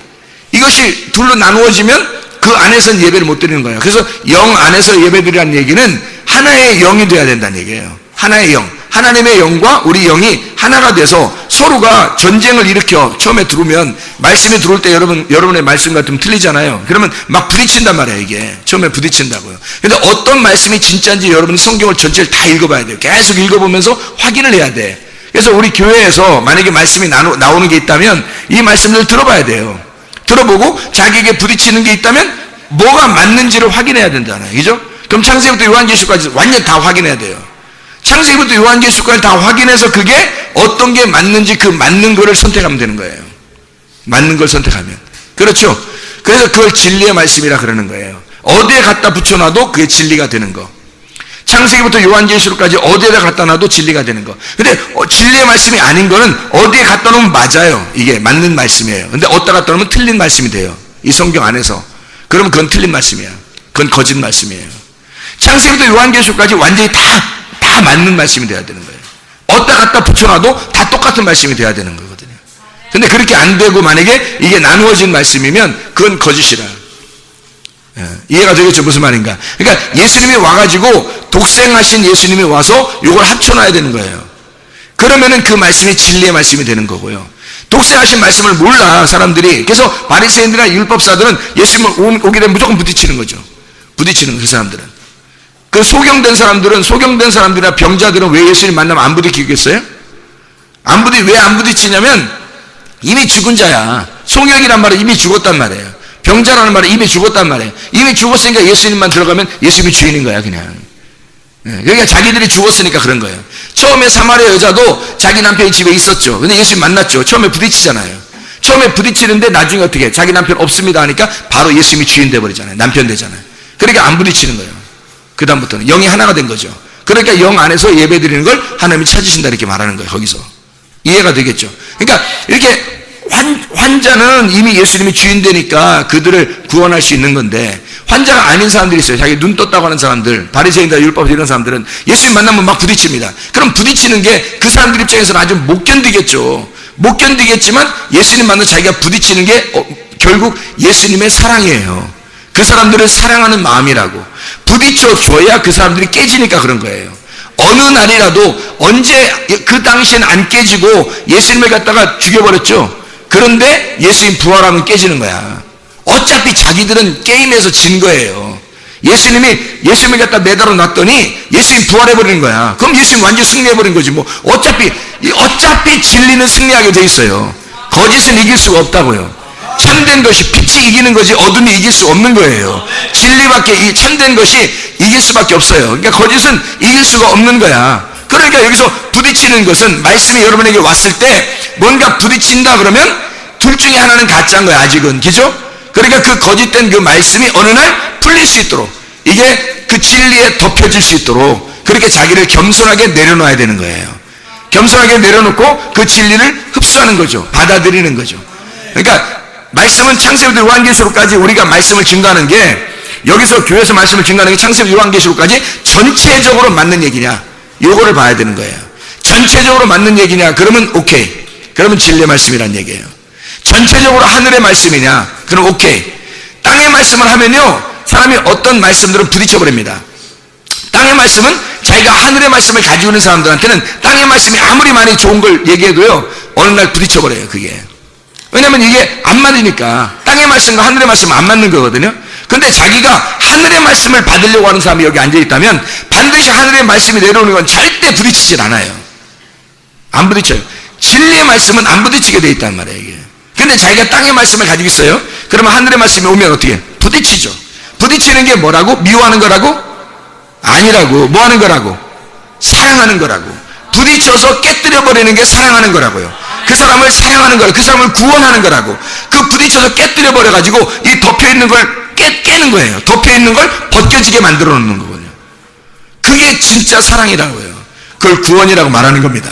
이것이 둘로 나누어지면 그 안에서는 예배를 못 드리는 거예요. 그래서 영 안에서 예배 드리라는 얘기는 하나의 영이 돼야 된다는 얘기예요. 하나의 영. 하나님의 영과 우리 영이 하나가 돼서 서로가 전쟁을 일으켜. 처음에 들어오면 말씀이 들어올 때 여러분의 말씀 같으면 틀리잖아요. 그러면 막 부딪힌단 말이에요. 이게 처음에 부딪힌다고요. 근데 어떤 말씀이 진짜인지 여러분이 성경을 전체를 다 읽어봐야 돼요. 계속 읽어보면서 확인을 해야 돼. 그래서 우리 교회에서 만약에 말씀이 나오는 게 있다면 이 말씀을 들어봐야 돼요. 들어보고 자기에게 부딪히는 게 있다면 뭐가 맞는지를 확인해야 된잖아요. 그죠? 그럼 창세기부터 요한계시록까지 완전 다 확인해야 돼요. 창세기부터 요한계시록까지 다 확인해서 그게 어떤 게 맞는지 그 맞는 거를 선택하면 되는 거예요. 맞는 걸 선택하면. 그렇죠? 그래서 그걸 진리의 말씀이라 그러는 거예요. 어디에 갖다 붙여놔도 그게 진리가 되는 거. 창세기부터 요한계시록까지 어디에다 갖다 놔도 진리가 되는 거. 근데 진리의 말씀이 아닌 거는 어디에 갖다 놓으면 맞아요. 이게 맞는 말씀이에요. 근데 어디다 갖다 놓으면 틀린 말씀이 돼요. 이 성경 안에서. 그러면 그건 틀린 말씀이야. 그건 거짓 말씀이에요. 창세기부터 요한계시록까지 완전히 다 맞는 말씀이 돼야 되는 거예요. 어디다 갖다 붙여놔도 다 똑같은 말씀이 돼야 되는 거거든요. 근데 그렇게 안 되고 만약에 이게 나누어진 말씀이면 그건 거짓이라. 이해가 되겠죠? 무슨 말인가? 그러니까 예수님이 와가지고 독생하신 예수님이 와서 이걸 합쳐놔야 되는 거예요. 그러면은 그 말씀이 진리의 말씀이 되는 거고요. 독생하신 말씀을 몰라 사람들이. 그래서 바리새인들이나 율법사들은 예수님 오게 되면 무조건 부딪히는 거죠. 부딪히는 그 사람들은. 그 소경된 사람들이나 병자들은 왜 예수님 만나면 안 부딪히겠어요? 왜 안 부딪히냐면 이미 죽은 자야. 소경이란 말은 이미 죽었단 말이에요. 병자라는 말은 이미 죽었단 말이에요. 이미 죽었으니까 예수님만 들어가면 예수님이 주인인 거야, 그냥. 그러니까 자기들이 죽었으니까 그런 거예요. 처음에 사마리아 여자도 자기 남편이 집에 있었죠. 근데 예수님 만났죠. 처음에 부딪히잖아요. 처음에 부딪히는데 나중에 어떻게 자기 남편 없습니다 하니까 바로 예수님이 주인 돼버리잖아요. 남편 되잖아요. 그러니까 안 부딪히는 거예요. 그 다음부터는 영이 하나가 된 거죠. 그러니까 영 안에서 예배 드리는 걸 하나님이 찾으신다 이렇게 말하는 거예요. 거기서 이해가 되겠죠. 그러니까 이렇게 환자는 이미 예수님이 주인 되니까 그들을 구원할 수 있는 건데 환자가 아닌 사람들이 있어요. 자기 눈 떴다고 하는 사람들, 바리새인이나 율법 이런 사람들은 예수님 만나면 막 부딪힙니다. 그럼 부딪히는 게 그 사람들 입장에서는 아주 못 견디겠죠. 못 견디겠지만 예수님 만나면 자기가 부딪히는 게 결국 예수님의 사랑이에요. 그 사람들을 사랑하는 마음이라고. 부딪혀줘야 그 사람들이 깨지니까 그런 거예요. 어느 날이라도 언제 그 당시엔 안 깨지고 예수님을 갖다가 죽여버렸죠. 그런데 예수님 부활하면 깨지는 거야. 어차피 자기들은 게임에서 진 거예요. 예수님을 갖다 매달아 놨더니 예수님 부활해버리는 거야. 그럼 예수님 완전히 승리해버린 거지. 뭐 어차피 이 어차피 진리는 승리하게 돼 있어요. 거짓은 이길 수가 없다고요. 참된 것이 빛이 이기는 거지 어둠이 이길 수 없는 거예요. 진리밖에 이 참된 것이 이길 수밖에 없어요. 그러니까 거짓은 이길 수가 없는 거야. 그러니까 여기서 부딪히는 것은 말씀이 여러분에게 왔을 때 뭔가 부딪힌다 그러면 둘 중에 하나는 가짜인 거야. 아직은. 그죠? 그러니까 그 거짓된 그 말씀이 어느 날 풀릴 수 있도록 이게 그 진리에 덮여질 수 있도록 그렇게 자기를 겸손하게 내려놔야 되는 거예요. 겸손하게 내려놓고 그 진리를 흡수하는 거죠. 받아들이는 거죠. 그러니까 말씀은 창세기부터 요한계시록까지 우리가 말씀을 증거하는 게 여기서 교회에서 말씀을 증거하는 게 창세기부터 요한계시록까지 전체적으로 맞는 얘기냐 요거를 봐야 되는 거예요. 전체적으로 맞는 얘기냐 그러면 오케이. 그러면 진리의 말씀이란 얘기예요. 전체적으로 하늘의 말씀이냐 그럼 오케이. 땅의 말씀을 하면요 사람이 어떤 말씀들은 부딪혀버립니다. 땅의 말씀은 자기가 하늘의 말씀을 가지고 있는 사람들한테는 땅의 말씀이 아무리 많이 좋은 걸 얘기해도요 어느 날 부딪혀버려요. 그게 왜냐면 이게 안 맞으니까 땅의 말씀과 하늘의 말씀은 안 맞는 거거든요. 근데 자기가 하늘의 말씀을 받으려고 하는 사람이 여기 앉아있다면 반드시 하늘의 말씀이 내려오는 건 절대 부딪히질 않아요. 안 부딪혀요. 진리의 말씀은 안 부딪히게 돼 있단 말이에요. 이게. 근데 자기가 땅의 말씀을 가지고 있어요. 그러면 하늘의 말씀이 오면 어떻게 부딪히죠. 부딪히는 게 뭐라고? 미워하는 거라고? 아니라고. 뭐 하는 거라고? 사랑하는 거라고. 부딪혀서 깨뜨려버리는 게 사랑하는 거라고요. 그 사람을 사랑하는 거라고. 그 사람을 구원하는 거라고. 그 부딪혀서 깨뜨려버려가지고 이 덮여있는 걸 깨는 거예요. 덮여있는 걸 벗겨지게 만들어 놓는 거거든요. 그게 진짜 사랑이라고요. 그걸 구원이라고 말하는 겁니다.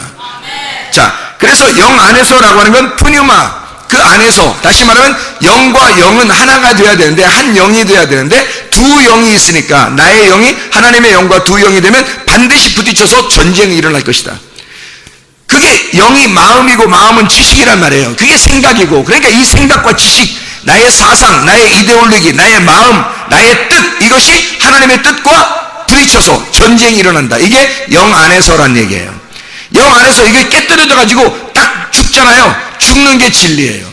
자, 그래서 영 안에서라고 하는 건 푸뉴마. 그 안에서 다시 말하면 영과 영은 하나가 돼야 되는데 한 영이 돼야 되는데 두 영이 있으니까 나의 영이 하나님의 영과 두 영이 되면 반드시 부딪혀서 전쟁이 일어날 것이다. 그게 영이 마음이고 마음은 지식이란 말이에요. 그게 생각이고 그러니까 이 생각과 지식 나의 사상, 나의 이데올로기, 나의 마음, 나의 뜻 이것이 하나님의 뜻과 부딪혀서 전쟁이 일어난다. 이게 영 안에서란 얘기예요. 영 안에서 이게 깨뜨려져 가지고 딱 죽잖아요. 죽는 게 진리예요.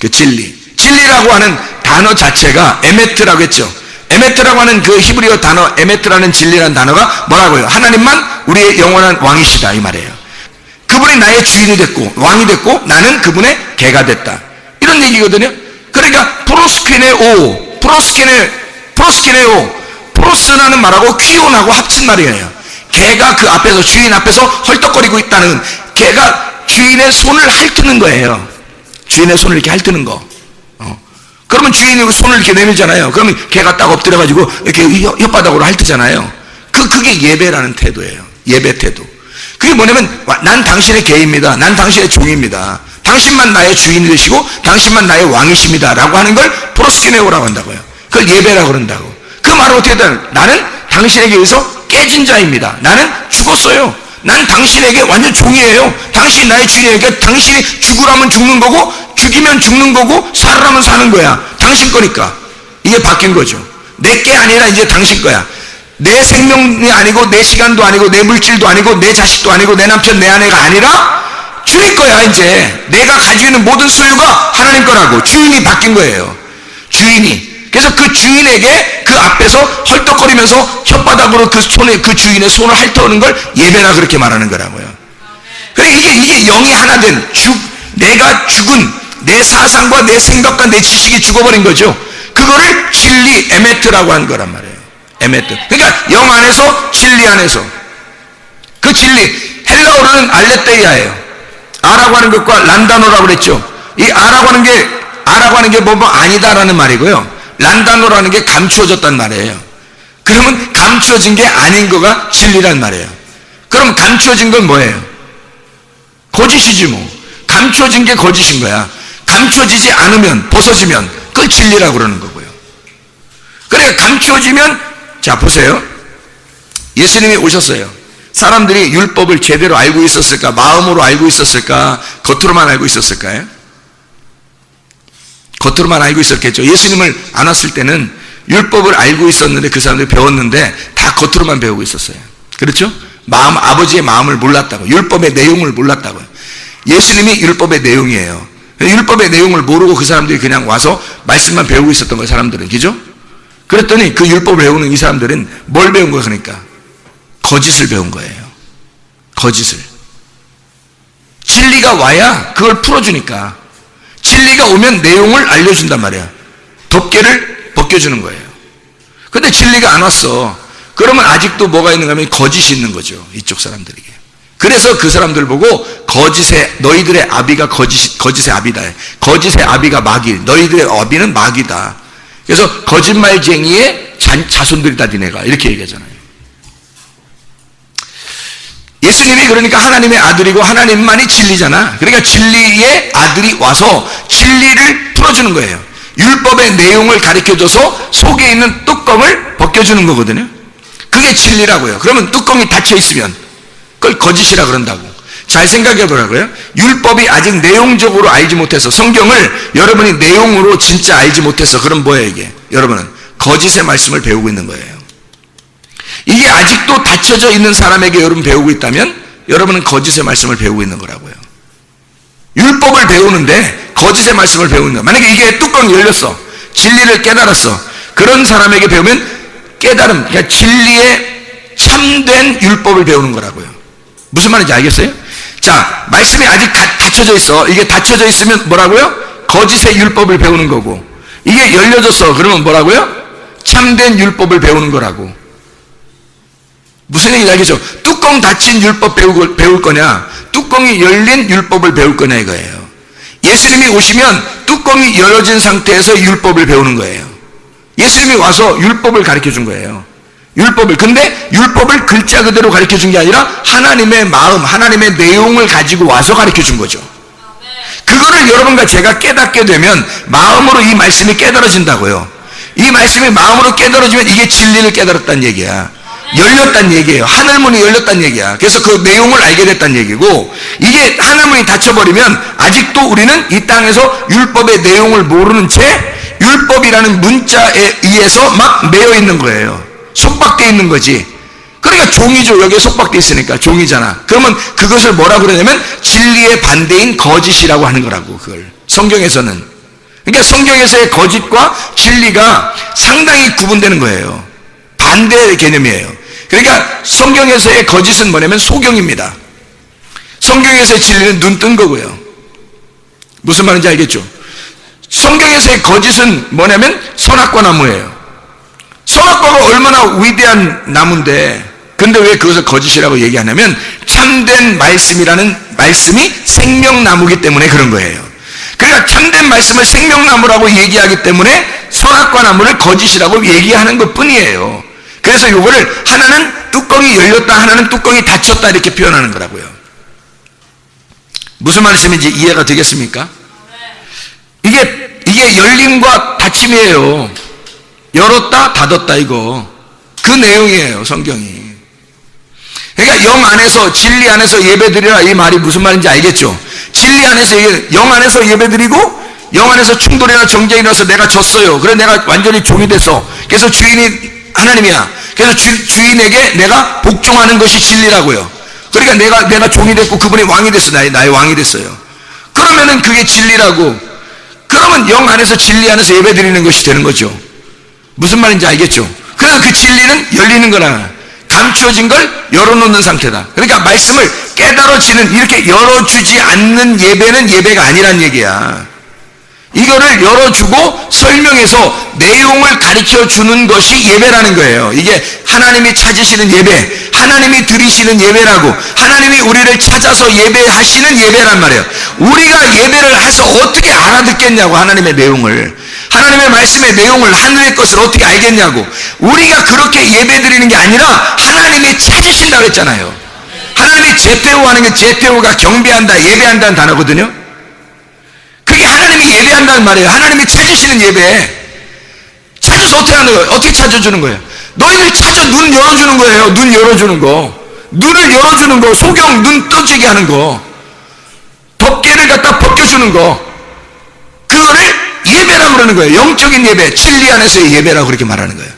그 진리라고 하는 단어 자체가 에메트라고 했죠. 에메트라고 하는 그 히브리어 단어 에메트라는 진리라는 단어가 뭐라고요? 하나님만 우리의 영원한 왕이시다 이 말이에요. 그분이 나의 주인이 됐고 왕이 됐고 나는 그분의 개가 됐다 이런 얘기거든요. 그러니까 프로스라는 말하고 퀴온하고 합친 말이에요. 개가 그 앞에서 주인 앞에서 헐떡거리고 있다는 개가 주인의 손을 핥는 거예요. 주인의 손을 이렇게 핥는 거. 그러면 주인이 손을 이렇게 내밀잖아요. 그러면 개가 딱 엎드려가지고 이렇게 혓바닥으로 핥잖아요. 그게 예배라는 태도예요. 예배 태도. 그게 뭐냐면 난 당신의 개입니다. 난 당신의 종입니다. 당신만 나의 주인이 되시고 당신만 나의 왕이십니다. 라고 하는 걸 프로스키네오라고 한다고요. 그걸 예배라고 그런다고. 그 말은 어떻게 되나? 나는 당신에게 의해서 깨진 자입니다. 나는 죽었어요. 난 당신에게 완전 종이에요. 당신이 나의 주인이니까 당신이 죽으라면 죽는 거고 죽이면 죽는 거고 살으라면 사는 거야. 당신 거니까. 이게 바뀐 거죠. 내 게 아니라 이제 당신 거야. 내 생명이 아니고 내 시간도 아니고 내 물질도 아니고 내 자식도 아니고 내 남편 내 아내가 아니라 주인 거야. 이제 내가 가지고 있는 모든 소유가 하나님 거라고. 주인이 바뀐 거예요. 주인이. 그래서 그 주인에게 그 앞에서 헐떡거리면서 혓바닥으로 그 주인의 손을 핥아오는 걸 예배라 그렇게 말하는 거라고요. 그러니까 이게 영이 하나 된 내가 죽은 내 사상과 내 생각과 내 지식이 죽어버린 거죠. 그거를 진리 에메트라고 하는 거란 말이에요. 에메트. 그러니까 영 안에서 진리 안에서 그 진리 헬라어로는 알레테이아예요. 아라고 하는 것과 란다노라고 그랬죠. 이 아라고 하는 게 뭐 아니다라는 말이고요. 란다노라는 게 감추어졌단 말이에요. 그러면 감추어진 게 아닌 거가 진리란 말이에요. 그럼 감추어진 건 뭐예요? 거짓이지 뭐. 감추어진 게 거짓인 거야. 감추어지지 않으면 벗어지면 그걸 진리라고 그러는 거고요. 그러니까 감추어지면 자 보세요. 예수님이 오셨어요. 사람들이 율법을 제대로 알고 있었을까? 마음으로 알고 있었을까? 겉으로만 알고 있었을까요? 겉으로만 알고 있었겠죠. 예수님을 안 왔을 때는 율법을 알고 있었는데 그 사람들이 배웠는데 다 겉으로만 배우고 있었어요. 그렇죠? 아버지의 마음을 몰랐다고. 율법의 내용을 몰랐다고요. 예수님이 율법의 내용이에요. 율법의 내용을 모르고 그 사람들이 그냥 와서 말씀만 배우고 있었던 거예요. 사람들은. 그죠? 그랬더니 그 율법을 배우는 이 사람들은 뭘 배운 거야? 그러니까 거짓을 배운 거예요. 거짓을. 진리가 와야 그걸 풀어주니까. 진리가 오면 내용을 알려준단 말이야. 덮개를 벗겨주는 거예요. 근데 진리가 안 왔어. 그러면 아직도 뭐가 있는가 하면 거짓이 있는 거죠. 이쪽 사람들에게. 그래서 그 사람들 보고 너희들의 아비가 거짓의 아비다. 거짓의 아비가 마귀. 너희들의 아비는 마귀다. 그래서 거짓말쟁이의 자손들이다 니네가. 이렇게 얘기하잖아요. 예수님이 그러니까 하나님의 아들이고 하나님만이 진리잖아. 그러니까 진리의 아들이 와서 진리를 풀어주는 거예요. 율법의 내용을 가르쳐줘서 속에 있는 뚜껑을 벗겨주는 거거든요. 그게 진리라고요. 그러면 뚜껑이 닫혀 있으면 그걸 거짓이라 그런다고. 잘 생각해 보라고요. 율법이 아직 내용적으로 알지 못해서, 성경을 여러분이 내용으로 진짜 알지 못해서, 그럼 뭐예요 이게? 여러분은 거짓의 말씀을 배우고 있는 거예요. 이게 아직도 닫혀져 있는 사람에게 여러분 배우고 있다면 여러분은 거짓의 말씀을 배우고 있는 거라고요. 율법을 배우는데 거짓의 말씀을 배우는 거예요. 만약에 이게 뚜껑이 열렸어. 진리를 깨달았어. 그런 사람에게 배우면 깨달음, 그러니까 진리의 참된 율법을 배우는 거라고요. 무슨 말인지 알겠어요? 자, 말씀이 아직 닫혀져 있어. 이게 닫혀져 있으면 뭐라고요? 거짓의 율법을 배우는 거고, 이게 열려졌어. 그러면 뭐라고요? 참된 율법을 배우는 거라고. 무슨 얘기인지 알겠죠? 뚜껑 닫힌 율법 배울 거냐, 뚜껑이 열린 율법을 배울 거냐 이거예요. 예수님이 오시면 뚜껑이 열어진 상태에서 율법을 배우는 거예요. 예수님이 와서 율법을 가르쳐 준 거예요. 율법을. 근데 율법을 글자 그대로 가르쳐 준 게 아니라 하나님의 마음, 하나님의 내용을 가지고 와서 가르쳐 준 거죠. 그거를 여러분과 제가 깨닫게 되면 마음으로 이 말씀이 깨달아진다고요. 이 말씀이 마음으로 깨달아지면 이게 진리를 깨달았다는 얘기야. 열렸다는 얘기예요. 하늘문이 열렸다는 얘기야. 그래서 그 내용을 알게 됐다는 얘기고, 이게 하늘문이 닫혀버리면 아직도 우리는 이 땅에서 율법의 내용을 모르는 채 율법이라는 문자에 의해서 막 매여 있는 거예요. 속박되어 있는 거지. 그러니까 종이죠. 여기에 속박되어 있으니까 종이잖아. 그러면 그것을 뭐라고 그러냐면 진리의 반대인 거짓이라고 하는 거라고. 그걸 성경에서는. 그러니까 성경에서의 거짓과 진리가 상당히 구분되는 거예요. 반대의 개념이에요. 그러니까 성경에서의 거짓은 뭐냐면 소경입니다. 성경에서의 진리는 눈 뜬 거고요. 무슨 말인지 알겠죠? 성경에서의 거짓은 뭐냐면 선악과 나무예요. 선악과가 얼마나 위대한 나무인데, 근데 왜 그것을 거짓이라고 얘기하냐면 참된 말씀이라는 말씀이 생명나무이기 때문에 그런 거예요. 그러니까 참된 말씀을 생명나무라고 얘기하기 때문에 선악과 나무를 거짓이라고 얘기하는 것 뿐이에요. 그래서 이거를 하나는 뚜껑이 열렸다, 하나는 뚜껑이 닫혔다 이렇게 표현하는 거라고요. 무슨 말씀인지 이해가 되겠습니까? 이게 열림과 닫힘이에요. 열었다 닫았다, 이거 그 내용이에요 성경이. 그러니까 영 안에서, 진리 안에서 예배드리라, 이 말이 무슨 말인지 알겠죠? 진리 안에서, 영 안에서 예배드리고 영 안에서 충돌이나 정쟁이 일어나서 내가 졌어요. 그래 내가 완전히 종이 됐어. 그래서 주인이 하나님이야. 그래서 주인에게 내가 복종하는 것이 진리라고요. 그러니까 내가 종이 됐고 그분이 왕이 됐어. 나의 왕이 됐어요. 그러면은 그게 진리라고. 그러면 영 안에서, 진리 안에서 예배 드리는 것이 되는 거죠. 무슨 말인지 알겠죠? 그래서 그 진리는 열리는 거나 감추어진 걸 열어놓는 상태다. 그러니까 말씀을 깨달아지는, 이렇게 열어주지 않는 예배는 예배가 아니란 얘기야. 이거를 열어주고 설명해서 내용을 가르쳐주는 것이 예배라는 거예요. 이게 하나님이 찾으시는 예배, 하나님이 드리시는 예배라고, 하나님이 우리를 찾아서 예배하시는 예배란 말이에요. 우리가 예배를 해서 어떻게 알아듣겠냐고, 하나님의 내용을. 하나님의 말씀의 내용을, 하늘의 것을 어떻게 알겠냐고. 우리가 그렇게 예배 드리는 게 아니라 하나님이 찾으신다고 했잖아요. 하나님이 제페오 하는 게, 제페오가 경배한다, 예배한다는 단어거든요. 그게 하나님이 예배한다는 말이에요. 하나님이 찾으시는 예배. 찾아서 어떻게 하는 거예요? 어떻게 찾아주는 거예요? 너희들 찾아 눈 열어주는 거예요. 눈 열어주는 거. 눈을 열어주는 거. 소경 눈 떠지게 하는 거. 덮개를 갖다 벗겨주는 거. 그거를 예배라고 그러는 거예요. 영적인 예배, 진리 안에서의 예배라고 그렇게 말하는 거예요.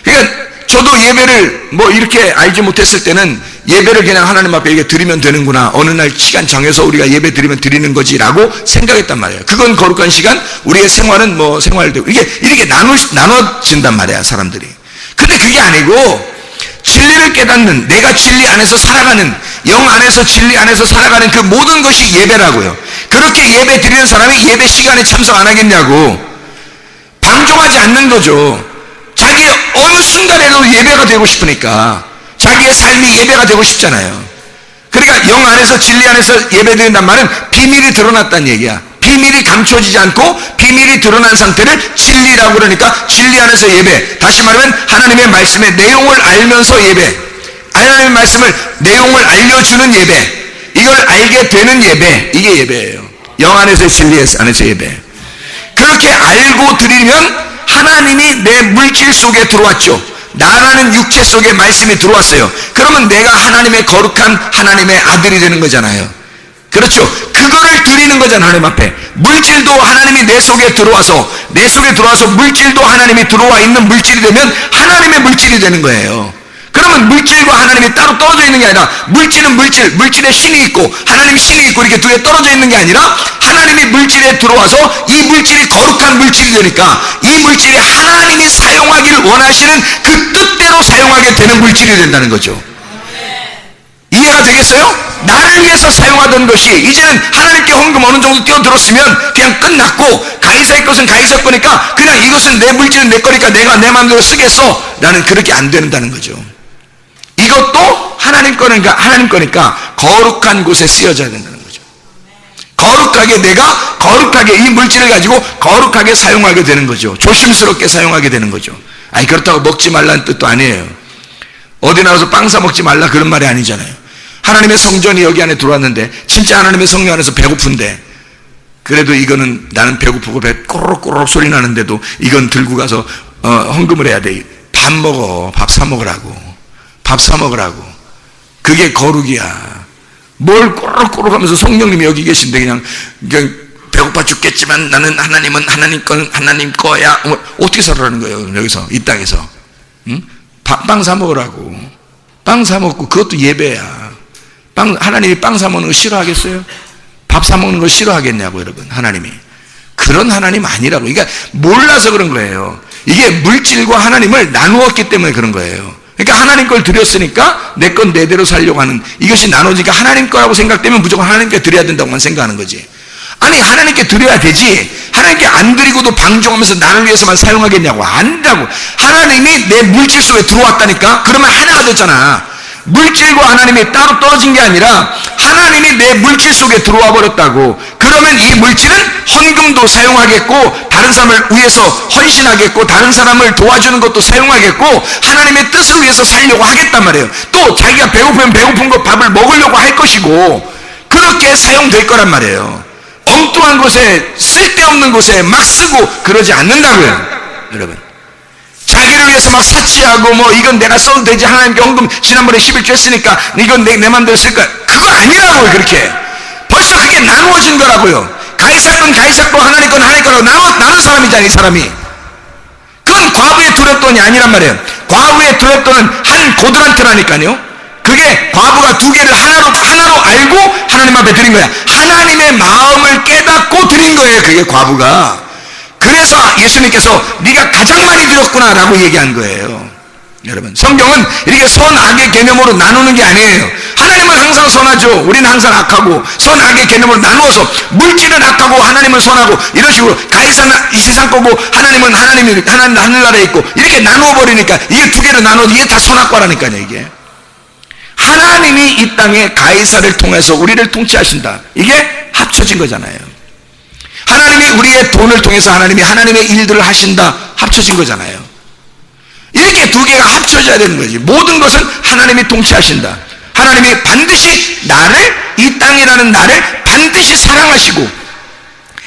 그러니까 저도 예배를 뭐 이렇게 알지 못했을 때는 예배를 그냥 하나님 앞에 이렇게 드리면 되는구나, 어느 날 시간 정해서 우리가 예배 드리면 드리는 거지 라고 생각했단 말이에요. 그건 거룩한 시간, 우리의 생활은 뭐 생활되고, 이렇게 나눠진단 말이야 사람들이. 근데 그게 아니고 진리를 깨닫는, 내가 진리 안에서 살아가는 영 안에서 진리 안에서 살아가는 그 모든 것이 예배라고요. 그렇게 예배 드리는 사람이 예배 시간에 참석 안 하겠냐고. 방종하지 않는 거죠. 자기 어느 순간에도 예배가 되고 싶으니까 자기의 삶이 예배가 되고 싶잖아요. 그러니까 영 안에서 진리 안에서 예배 드린단 말은 비밀이 드러났다는 얘기야. 비밀이 감춰지지 않고 비밀이 드러난 상태를 진리라고 그러니까 진리 안에서 예배. 다시 말하면 하나님의 말씀의 내용을 알면서 예배. 하나님의 말씀을 내용을 알려주는 예배. 이걸 알게 되는 예배. 이게 예배예요. 영 안에서 진리 안에서 예배. 그렇게 알고 드리면 하나님이 내 물질 속에 들어왔죠. 나라는 육체 속에 말씀이 들어왔어요. 그러면 내가 하나님의 거룩한 하나님의 아들이 되는 거잖아요. 그렇죠. 그거를 드리는 거잖아요. 하나님 앞에. 물질도 하나님이 내 속에 들어와서 물질도 하나님이 들어와 있는 물질이 되면 하나님의 물질이 되는 거예요. 그러면 물질과 하나님이 따로 떨어져 있는 게 아니라 물질은 물질에 신이 있고 하나님 신이 있고 이렇게 두 개 떨어져 있는 게 아니라 하나님이 물질에 들어와서 이 물질이 거룩한 물질이 되니까 이 물질이 하나님이 사용하기를 원하시는 그 뜻대로 사용하게 되는 물질이 된다는 거죠. 이해가 되겠어요? 나를 위해서 사용하던 것이 이제는 하나님께 헌금 어느 정도 뛰어들었으면 그냥 끝났고 가이사의 것은 가이사 거니까 그냥 이것은 내 물질은 내 거니까 내가 내 마음대로 쓰겠어. 나는 그렇게 안 된다는 거죠. 이것도 하나님 거니까 거룩한 곳에 쓰여져야 된다는 거죠. 거룩하게 내가 거룩하게 이 물질을 가지고 거룩하게 사용하게 되는 거죠. 조심스럽게 사용하게 되는 거죠. 아니 그렇다고 먹지 말라는 뜻도 아니에요. 어디 나가서 빵 사 먹지 말라 그런 말이 아니잖아요. 하나님의 성전이 여기 안에 들어왔는데 진짜 하나님의 성전 안에서 배고픈데 그래도 이거는 나는 배고프고 배 꼬르륵 소리 나는데도 이건 들고 가서 헌금을 해야 돼. 밥 먹어. 밥 사 먹으라고. 밥 사 먹으라고. 그게 거룩이야. 뭘 꼬르륵 하면서 성령님이 여기 계신데 그냥 배고파 죽겠지만 나는 하나님은 하나님 거야. 어떻게 살아라는 거예요? 여기서 이 땅에서. 응? 빵 사 먹으라고. 빵 사 먹고 그것도 예배야. 하나님이 빵 사 먹는 거 싫어하겠어요? 밥 사 먹는 거 싫어하겠냐고 여러분. 하나님이 그런 하나님 아니라고. 그러니까 몰라서 그런 거예요. 이게 물질과 하나님을 나누었기 때문에 그런 거예요. 그러니까 하나님 걸 드렸으니까 내 건 내대로 살려고 하는 이것이 나눠지니까 하나님 거라고 생각되면 무조건 하나님께 드려야 된다고만 생각하는 거지. 아니 하나님께 드려야 되지. 하나님께 안 드리고도 방종하면서 나를 위해서만 사용하겠냐고. 안 된다고. 하나님이 내 물질 속에 들어왔다니까. 그러면 하나가 됐잖아. 물질과 하나님이 따로 떨어진 게 아니라 하나님이 내 물질 속에 들어와 버렸다고. 그러면 이 물질은 헌금도 사용하겠고 다른 사람을 위해서 헌신하겠고 다른 사람을 도와주는 것도 사용하겠고 하나님의 뜻을 위해서 살려고 하겠단 말이에요. 또 자기가 배고프면 배고픈 거 밥을 먹으려고 할 것이고 그렇게 사용될 거란 말이에요. 엉뚱한 곳에 쓸데없는 곳에 막 쓰고 그러지 않는다고요. 여러분 자기를 위해서 막 사치하고 이건 내가 써도 되지. 하나님께 헌금 지난번에 11조 했으니까 이건 내 맘대로 쓸 거야. 그거 아니라고요. 그렇게 벌써 그게 나누어진 거라고요. 가이사 건 가이사 거 하나님 건 하나님 거라고 나눈 사람이잖아요. 이 사람이. 그건 과부의 두렵돈이 아니란 말이에요. 과부의 두렵돈은 한 고들한테라니까요. 그게 과부가 두 개를 하나로 알고 하나님 앞에 드린 거야. 하나님의 마음을 깨닫고 드린 거예요. 그게 과부가. 그래서 예수님께서 네가 가장 많이 드렸구나 라고 얘기한 거예요. 여러분 성경은 이렇게 선악의 개념으로 나누는 게 아니에요. 하나님은 항상 선하죠. 우리는 항상 악하고 선악의 개념으로 나누어서 물질은 악하고 하나님은 선하고 이런 식으로 가이사는 이 세상 거고 하나님은 하늘나라에 있고 이렇게 나누어 버리니까 이게 두 개로 나눠도 이게 다 선악과라니까요. 이게 하나님이 이 땅에 가이사를 통해서 우리를 통치하신다. 이게 합쳐진 거잖아요. 하나님이 우리의 돈을 통해서 하나님이 하나님의 일들을 하신다. 합쳐진 거잖아요. 이렇게 두 개가 합쳐져야 되는 거지. 모든 것은 하나님이 통치하신다. 하나님이 반드시 이 땅이라는 나를 반드시 사랑하시고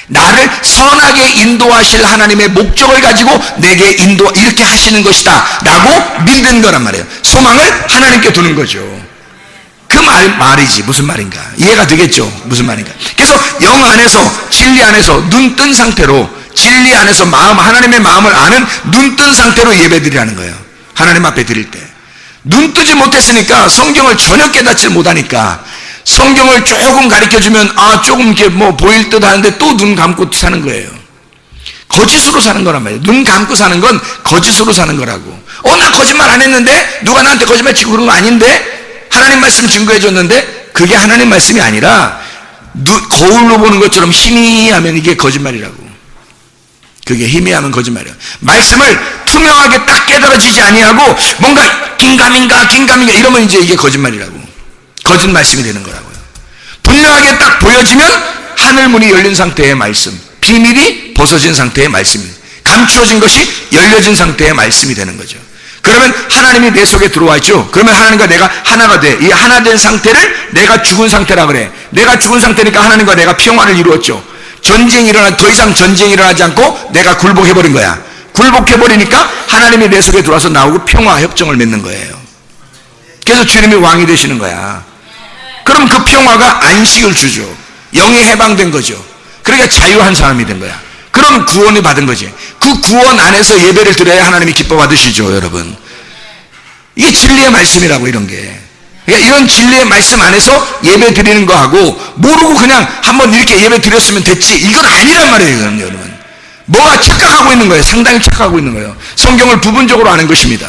나를 선하게 인도하실 하나님의 목적을 가지고 내게 이렇게 하시는 것이다 라고 믿는 거란 말이에요. 소망을 하나님께 두는 거죠. 그 말이지 무슨 말인가 이해가 되겠죠. 무슨 말인가. 그래서 영 안에서 진리 안에서 눈 뜬 상태로 진리 안에서 하나님의 마음을 아는 눈 뜬 상태로 예배드리라는 거예요. 하나님 앞에 드릴 때 눈 뜨지 못했으니까 성경을 전혀 깨닫지 못하니까 성경을 조금 가르쳐주면 조금 이렇게 보일 듯 하는데 또 눈 감고 사는 거예요. 거짓으로 사는 거란 말이에요. 눈 감고 사는 건 거짓으로 사는 거라고. 나 거짓말 안 했는데 누가 나한테 거짓말 치고 그런 거 아닌데 하나님 말씀 증거해 줬는데 그게 하나님 말씀이 아니라 거울로 보는 것처럼 희미하면 이게 거짓말이라고. 그게 희미하면 거짓말이야. 말씀을 투명하게 딱 깨달아지지 아니하고 뭔가 긴가민가 이러면 이제 이게 거짓말이라고. 거짓 말씀이 되는 거라고요. 분명하게 딱 보여지면 하늘문이 열린 상태의 말씀, 비밀이 벗어진 상태의 말씀이, 감추어진 것이 열려진 상태의 말씀이 되는 거죠. 그러면 하나님이 내 속에 들어와 있죠. 그러면 하나님과 내가 하나가 돼. 이 하나 된 상태를 내가 죽은 상태라 그래. 내가 죽은 상태니까 하나님과 내가 평화를 이루었죠. 더 이상 전쟁이 일어나지 않고 내가 굴복해버린 거야. 굴복해버리니까 하나님이 내 속에 들어와서 나오고 평화 협정을 맺는 거예요. 그래서 주님이 왕이 되시는 거야. 그럼 그 평화가 안식을 주죠. 영이 해방된 거죠. 그러니까 자유한 사람이 된 거야. 그럼 구원을 받은 거지. 그 구원 안에서 예배를 드려야 하나님이 기뻐 받으시죠, 여러분. 이게 진리의 말씀이라고, 이런 게. 그러니까 이런 진리의 말씀 안에서 예배 드리는 거하고 모르고 그냥 한번 이렇게 예배 드렸으면 됐지, 이건 아니란 말이에요, 여러분. 뭐가 착각하고 있는 거예요. 상당히 착각하고 있는 거예요. 성경을 부분적으로 아는 것입니다.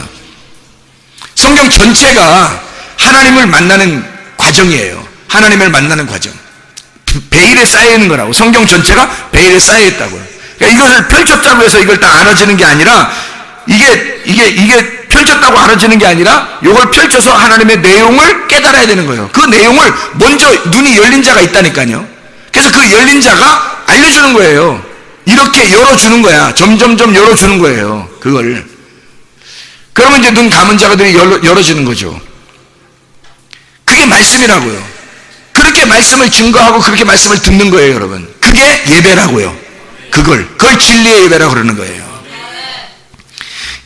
성경 전체가 하나님을 만나는 과정이에요. 하나님을 만나는 과정. 베일에 쌓여 있는 거라고. 성경 전체가 베일에 쌓여 있다고요. 그러니까 이것을 펼쳤다고 해서 이걸 딱 알아지는 게 아니라, 이게 펼쳤다고 알아지는 게 아니라, 이걸 펼쳐서 하나님의 내용을 깨달아야 되는 거예요. 그 내용을 먼저 눈이 열린 자가 있다니까요. 그래서 그 열린 자가 알려주는 거예요. 이렇게 열어주는 거야. 점점점 열어주는 거예요. 그걸. 그러면 이제 눈 감은 자들이 열어지는 거죠. 그게 말씀이라고요. 그렇게 말씀을 증거하고 그렇게 말씀을 듣는 거예요, 여러분. 그게 예배라고요. 그걸 진리의 예배라고 그러는 거예요.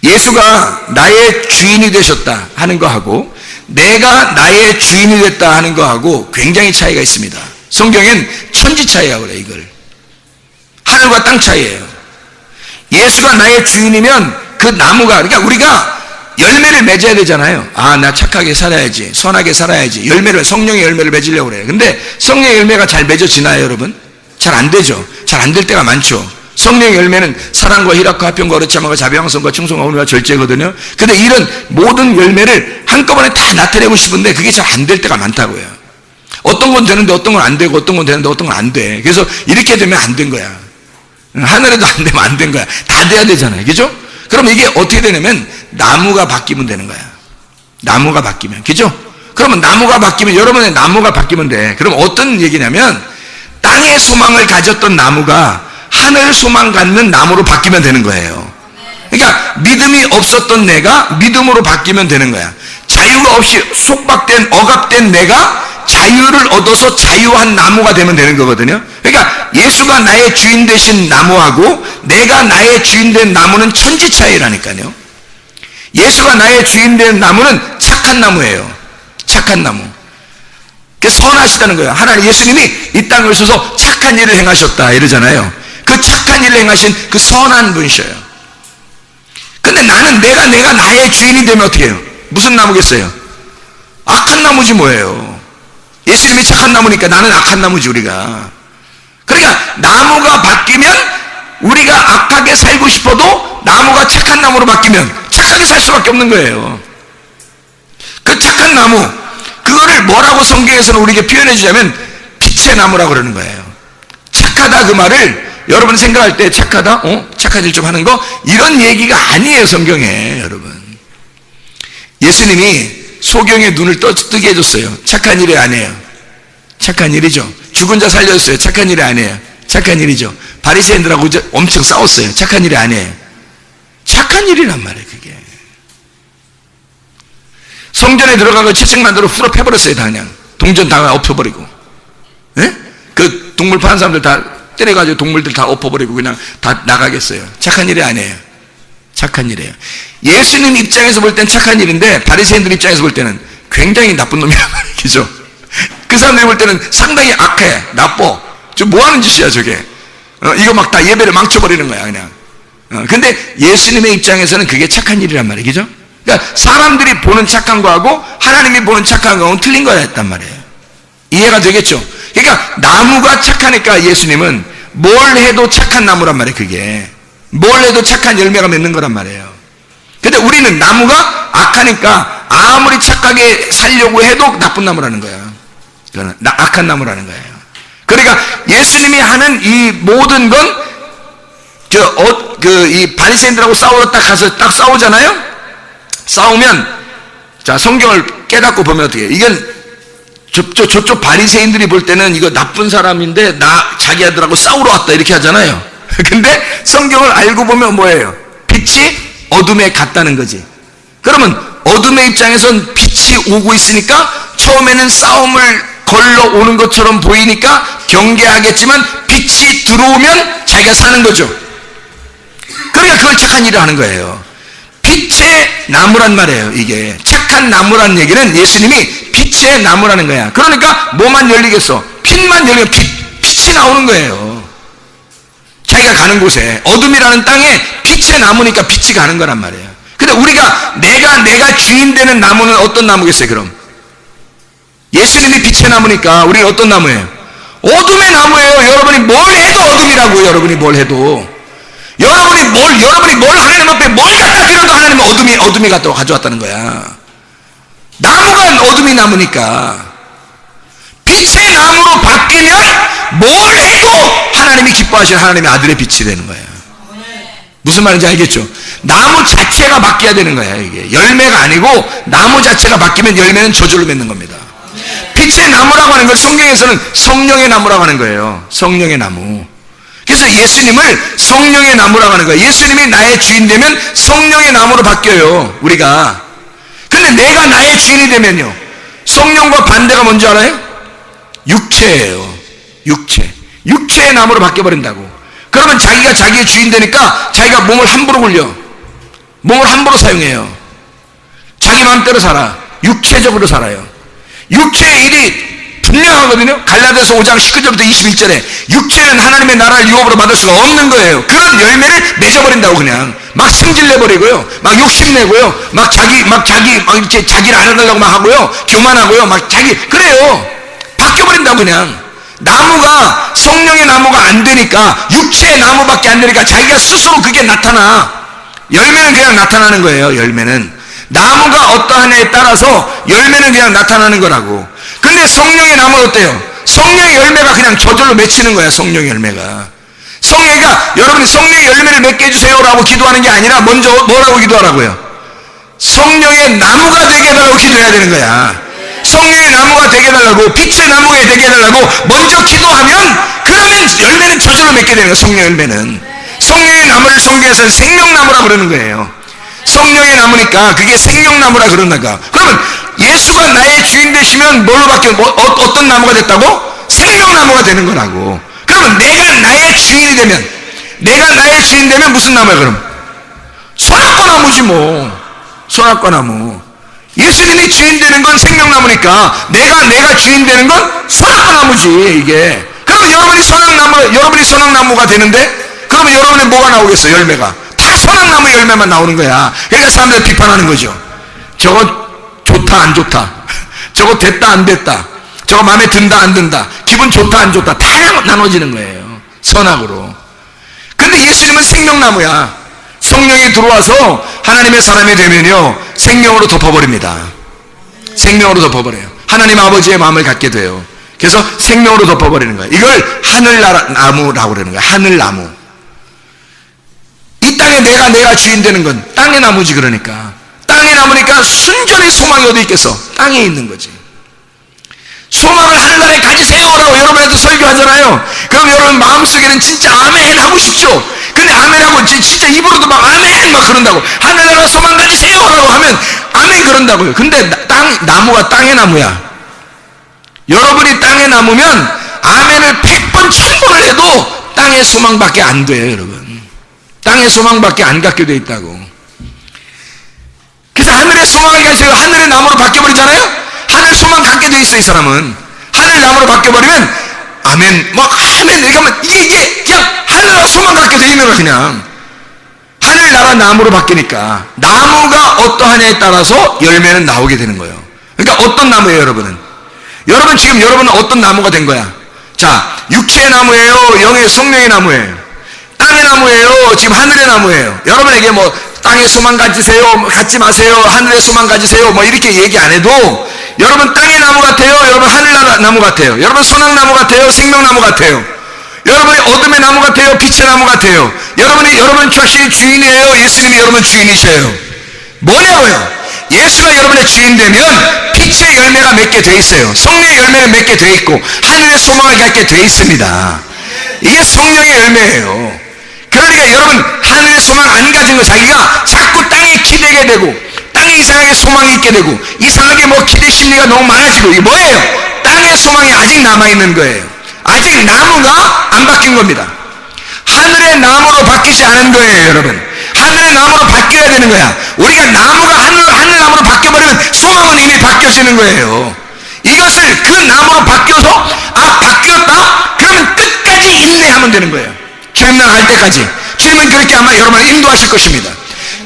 예수가 나의 주인이 되셨다 하는 거하고 내가 나의 주인이 됐다 하는 거하고 굉장히 차이가 있습니다. 성경엔 천지 차이라고 그래요, 이걸. 하늘과 땅 차이예요. 예수가 나의 주인이면 그 나무가, 그러니까 우리가 열매를 맺어야 되잖아요. 아, 나 착하게 살아야지, 선하게 살아야지, 성령의 열매를 맺으려고 그래요. 근데 성령의 열매가 잘 맺어지나요, 여러분? 잘 안 되죠. 잘 안 될 때가 많죠. 성령의 열매는 사랑과 희락과 화평과 어루참과 자비왕성과 충성과 온유와 절제거든요. 근데 이런 모든 열매를 한꺼번에 다 나타내고 싶은데 그게 잘 안 될 때가 많다고요. 어떤 건 되는데 어떤 건 안 되고, 어떤 건 되는데 어떤 건 안 돼. 그래서 이렇게 되면 안 된 거야. 하늘에도 안 되면 안 된 거야. 다 돼야 되잖아요. 그죠? 그럼 이게 어떻게 되냐면 나무가 바뀌면 되는 거야. 나무가 바뀌면. 그죠? 그러면 나무가 바뀌면, 여러분의 나무가 바뀌면 돼. 그럼 어떤 얘기냐면 땅의 소망을 가졌던 나무가 하늘 소망 갖는 나무로 바뀌면 되는 거예요. 그러니까 믿음이 없었던 내가 믿음으로 바뀌면 되는 거야. 자유가 없이 속박된, 억압된 내가 자유를 얻어서 자유한 나무가 되면 되는 거거든요. 그러니까 예수가 나의 주인 되신 나무하고 내가 나의 주인 된 나무는 천지 차이라니까요. 예수가 나의 주인 된 나무는 착한 나무예요. 착한 나무. 그게 선하시다는 거예요. 하나님, 예수님이 이 땅에 오셔서 착한 일을 행하셨다 이러잖아요. 그 착한 일을 행하신 그 선한 분이셔요. 근데 나는 내가 나의 주인이 되면 어떻게 해요? 무슨 나무겠어요? 악한 나무지 뭐예요. 예수님이 착한 나무니까 나는 악한 나무지, 우리가. 그러니까 나무가 바뀌면 우리가 악하게 살고 싶어도 나무가 착한 나무로 바뀌면 착하게 살 수밖에 없는 거예요. 그 착한 나무, 그거를 뭐라고 성경에서는 우리에게 표현해 주자면 빛의 나무라고 그러는 거예요. 착하다, 그 말을 여러분 생각할 때 착하다? 착한 일 좀 하는 거? 이런 얘기가 아니에요, 성경에, 여러분. 예수님이 소경의 눈을 뜨게 해줬어요. 착한 일이 아니에요. 착한 일이죠. 죽은 자 살려줬어요. 착한 일이 아니에요. 착한 일이죠. 바리새인들하고 엄청 싸웠어요. 착한 일이 아니에요. 착한 일이란 말이에요, 그게. 성전에 들어가고 채찍 만들어 풀어 패버렸어요, 다 그냥. 동전 다 엎어버리고. 예? 그 동물 파는 사람들 다 때려가지고 동물들 다 엎어버리고 그냥 다 나가겠어요. 착한 일이 아니에요. 착한 일이에요. 예수님 입장에서 볼 땐 착한 일인데 바리새인들 입장에서 볼 때는 굉장히 나쁜 놈이란 말이죠. 그 사람들이 볼 때는 상당히 악해, 나빠. 저 뭐 하는 짓이야, 저게. 이거 막 다 예배를 망쳐버리는 거야, 그냥. 근데 예수님의 입장에서는 그게 착한 일이란 말이에요. 그죠? 그러니까 사람들이 보는 착한 거하고 하나님이 보는 착한 거하고는 틀린 거였단 말이에요. 이해가 되겠죠? 그러니까 나무가 착하니까 예수님은 뭘 해도 착한 나무란 말이에요, 그게. 뭘 해도 착한 열매가 맺는 거란 말이에요. 근데 우리는 나무가 악하니까 아무리 착하게 살려고 해도 나쁜 나무라는 거야. 그거는 악한 나무라는 거예요. 그러니까 예수님이 하는 이 모든 건 이 바리새인들하고 싸우러 딱 가서 딱 싸우잖아요. 싸우면 자, 성경을 깨닫고 보면 어떻게 해요? 이건 저쪽 바리새인들이 볼 때는 이거 나쁜 사람인데 자기 아들하고 싸우러 왔다 이렇게 하잖아요. 근데 성경을 알고 보면 뭐예요? 빛이 어둠에 갔다는 거지. 그러면 어둠의 입장에선 빛이 오고 있으니까 처음에는 싸움을 걸러 오는 것처럼 보이니까 경계하겠지만 빛이 들어오면 자기가 사는 거죠. 그러니까 그걸 착한 일을 하는 거예요. 빛의 나무란 말이에요. 이게 착한 나무란 얘기는 예수님이 빛의 나무라는 거야. 그러니까 뭐만 열리겠어? 빛만 열리면 빛이 나오는 거예요. 자기가 가는 곳에 어둠이라는 땅에 빛의 나무니까 빛이 가는 거란 말이에요. 근데 우리가 내가 주인 되는 나무는 어떤 나무겠어요? 그럼 예수님이 빛의 나무니까 우리는 어떤 나무예요? 어둠의 나무예요. 여러분이 뭘 해도 어둠이라고요. 여러분이 뭘 해도 여러분이 뭘 하나님 앞에 뭘 갖다 드려도 하나님은 어둠이 갖다 가져왔다는 거야. 나무가 어둠이 나무니까 빛의 나무로 바뀌면 뭘 해도 하나님이 기뻐하시는 하나님의 아들의 빛이 되는 거예요. 무슨 말인지 알겠죠? 나무 자체가 바뀌어야 되는 거야. 이게 열매가 아니고 나무 자체가 바뀌면 열매는 저절로 맺는 겁니다. 빛의 나무라고 하는 걸 성경에서는 성령의 나무라고 하는 거예요. 성령의 나무. 그래서 예수님을 성령의 나무라고 하는 거예요. 예수님이 나의 주인 되면 성령의 나무로 바뀌어요. 우리가. 근데 내가 나의 주인이 되면요, 성령과 반대가 뭔지 알아요? 육체예요. 육체의 나무로 바뀌어버린다고. 그러면 자기가 자기의 주인 되니까 자기가 몸을 함부로 굴려. 몸을 함부로 사용해요. 자기 마음대로 살아. 육체적으로 살아요. 육체의 일이 분명하거든요. 갈라디아서 5장 19절부터 21절에 육체는 하나님의 나라를 유업으로 받을 수가 없는 거예요. 그런 열매를 맺어버린다고. 그냥 막 승질내버리고요, 막 욕심내고요, 막 이렇게 자기를 알아달라고 막 하고요, 교만하고요, 막 그래요. 바뀌어버린다고. 그냥 나무가 성령의 나무가 안 되니까, 육체의 나무밖에 안 되니까 자기가 스스로 그게 나타나. 열매는 그냥 나타나는 거예요. 열매는 나무가 어떠하냐에 따라서 열매는 그냥 나타나는 거라고. 근데 성령의 나무는 어때요? 성령의 열매가 그냥 저절로 맺히는 거야. 성령의 열매가. 여러분이 성령의 열매를 맺게 해주세요라고 기도하는 게 아니라 먼저 뭐라고 기도하라고요? 성령의 나무가 되게 해달라고 기도해야 되는 거야. 성령의 나무가 되게 해달라고, 빛의 나무가 되게 해달라고 먼저 기도하면, 그러면 열매는 저절로 맺게 되는 거야. 성령 열매는. 성령의 나무를 성경에서는 생명나무라고 그러는 거예요. 성령의 나무니까 그게 생명나무라 그러나가. 그러면 예수가 나의 주인 되시면 뭘로 바뀌어? 어떤 나무가 됐다고? 생명나무가 되는 거라고. 그러면 내가 나의 주인 되면 무슨 나무야 그럼? 선악과 나무지 뭐. 선악과 나무. 예수님이 주인 되는 건 생명나무니까 내가 주인 되는 건 선악과 나무지 이게. 그러면 여러분이 선악나무가 되는데, 그러면 여러분의 뭐가 나오겠어요? 열매가 다 선악나무 열매만 나오는 거야. 그러니까 사람들 비판하는 거죠. 저거 좋다 안 좋다, 저거 됐다 안 됐다, 저거 마음에 든다 안 든다, 기분 좋다 안 좋다, 다 나눠지는 거예요. 선악으로. 근데 예수님은 생명나무야. 성령이 들어와서 하나님의 사람이 되면요, 생명으로 덮어버립니다. 생명으로 덮어버려요. 하나님 아버지의 마음을 갖게 돼요. 그래서 생명으로 덮어버리는 거예요. 이걸 하늘나무라고 그러는 거예요. 하늘나무. 이 땅에 내가 주인 되는 건 땅의 나무지. 그러니까 땅의 나무니까 순전히 소망이 어디 있겠어? 땅에 있는 거지. 소망을 하늘나라에 가지세요라고 여러분한테 설교하잖아요. 그럼 여러분 마음속에는 진짜 아멘 하고 싶죠. 근데 아멘하고 진짜 입으로도 막 아멘 막 그런다고. 하늘나라 소망 가지세요라고 하면 아멘 그런다고요. 근데 나무가 땅의 나무야. 여러분이 땅의 나무면 아멘을 100번 1000번을 해도 땅의 소망밖에 안 돼요. 여러분, 땅의 소망밖에 안 갖게 돼 있다고. 그래서 하늘의 소망을 가지세요. 하늘의 나무로 바뀌어버리잖아요. 하늘 소망 갖게 돼 있어. 이 사람은 하늘 나무로 바뀌어버리면 아멘 막 아멘 이렇게 하면 이게 그냥 하늘나라 소망 갖게 돼 있는 거야. 그냥 하늘나라 나무로 바뀌니까 나무가 어떠하냐에 따라서 열매는 나오게 되는 거예요. 그러니까 어떤 나무예요? 여러분 지금 여러분은 어떤 나무가 된 거야? 자, 육체의 나무예요? 영의 성령의 나무예요? 땅의 나무예요? 지금 하늘의 나무예요? 여러분에게 뭐 땅에 소망 가지세요, 갖지 마세요, 하늘에 소망 가지세요, 뭐 이렇게 얘기 안 해도 여러분 땅의 나무 같아요, 여러분 하늘 나무 같아요, 여러분 소낙나무 같아요, 생명나무 같아요, 여러분이 어둠의 나무 같아요, 빛의 나무 같아요. 여러분 자신이 주인이에요, 예수님이 여러분 주인이셔요. 뭐냐고요? 예수가 여러분의 주인 되면 빛의 열매가 맺게 돼 있어요. 성령의 열매는 맺게 돼 있고 하늘의 소망을 갖게 돼 있습니다. 이게 성령의 열매예요. 그러니까 여러분 하늘의 소망 안 가진 거 자기가 자꾸 땅에 기대게 되고 땅에 이상하게 소망이 있게 되고 이상하게 뭐 기대 심리가 너무 많아지고 이게 뭐예요? 땅의 소망이 아직 남아있는 거예요. 아직 나무가 안 바뀐 겁니다. 하늘의 나무로 바뀌지 않은 거예요, 여러분. 하늘의 나무로 바뀌어야 되는 거야. 우리가 나무가 하늘 나무로 바뀌어버리면 소망은 이미 바뀌어지는 거예요. 이것을 그 나무로 바뀌어서 바뀌었다? 그러면 끝까지 인내하면 되는 거예요. 주님날 갈 때까지. 주님은 그렇게 아마 여러분을 인도하실 것입니다.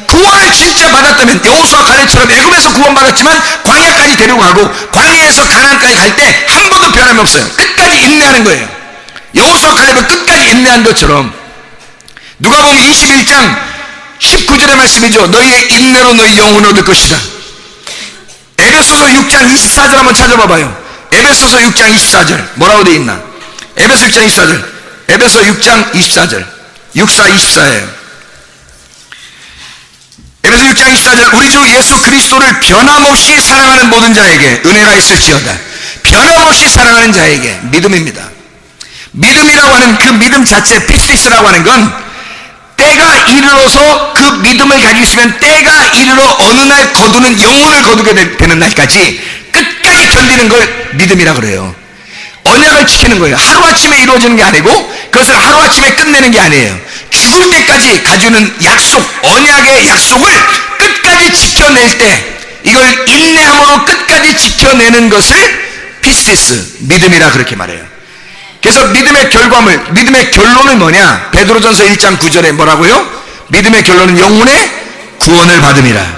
구원을 진짜 받았다면 여호수아 갈렙처럼 애굽에서 구원받았지만 광야까지 데리고 가고 광야에서 가나안까지 갈 때 한 번도 변함이 없어요. 끝까지 인내하는 거예요. 여호수아 갈렙은 끝까지 인내한 것처럼 누가복음 21장 19절의 말씀이죠. 너희의 인내로 너희 영혼을 얻을 것이다. 에베소서 6장 24절 한번 찾아봐봐요. 에베소서 6장 24절 뭐라고 되어 있나? 에베소 6장 24절 에베소 6장 24절 24예요. 에베소 6장 24절 우리 주 예수 그리스도를 변함없이 사랑하는 모든 자에게 은혜가 있을지어다. 변함없이 사랑하는 자에게 믿음입니다. 믿음이라고 하는 그 믿음 자체 피스티스라고 하는 건 때가 이르러서 그 믿음을 가지고 있으면 때가 이르러 어느 날 거두는 영혼을 거두게 되는 날까지 끝까지 견디는 걸 믿음이라 그래요. 언약을 지키는 거예요. 하루아침에 이루어지는 게 아니고 그것을 하루아침에 끝내는 게 아니에요. 죽을 때까지 가지는 약속, 언약의 약속을 끝까지 지켜낼 때 이걸 인내함으로 끝까지 지켜내는 것을 피스티스, 믿음이라 그렇게 말해요. 그래서 믿음의 결과물, 믿음의 결론은 뭐냐? 베드로전서 1장 9절에 뭐라고요? 믿음의 결론은 영혼의 구원을 받음이라.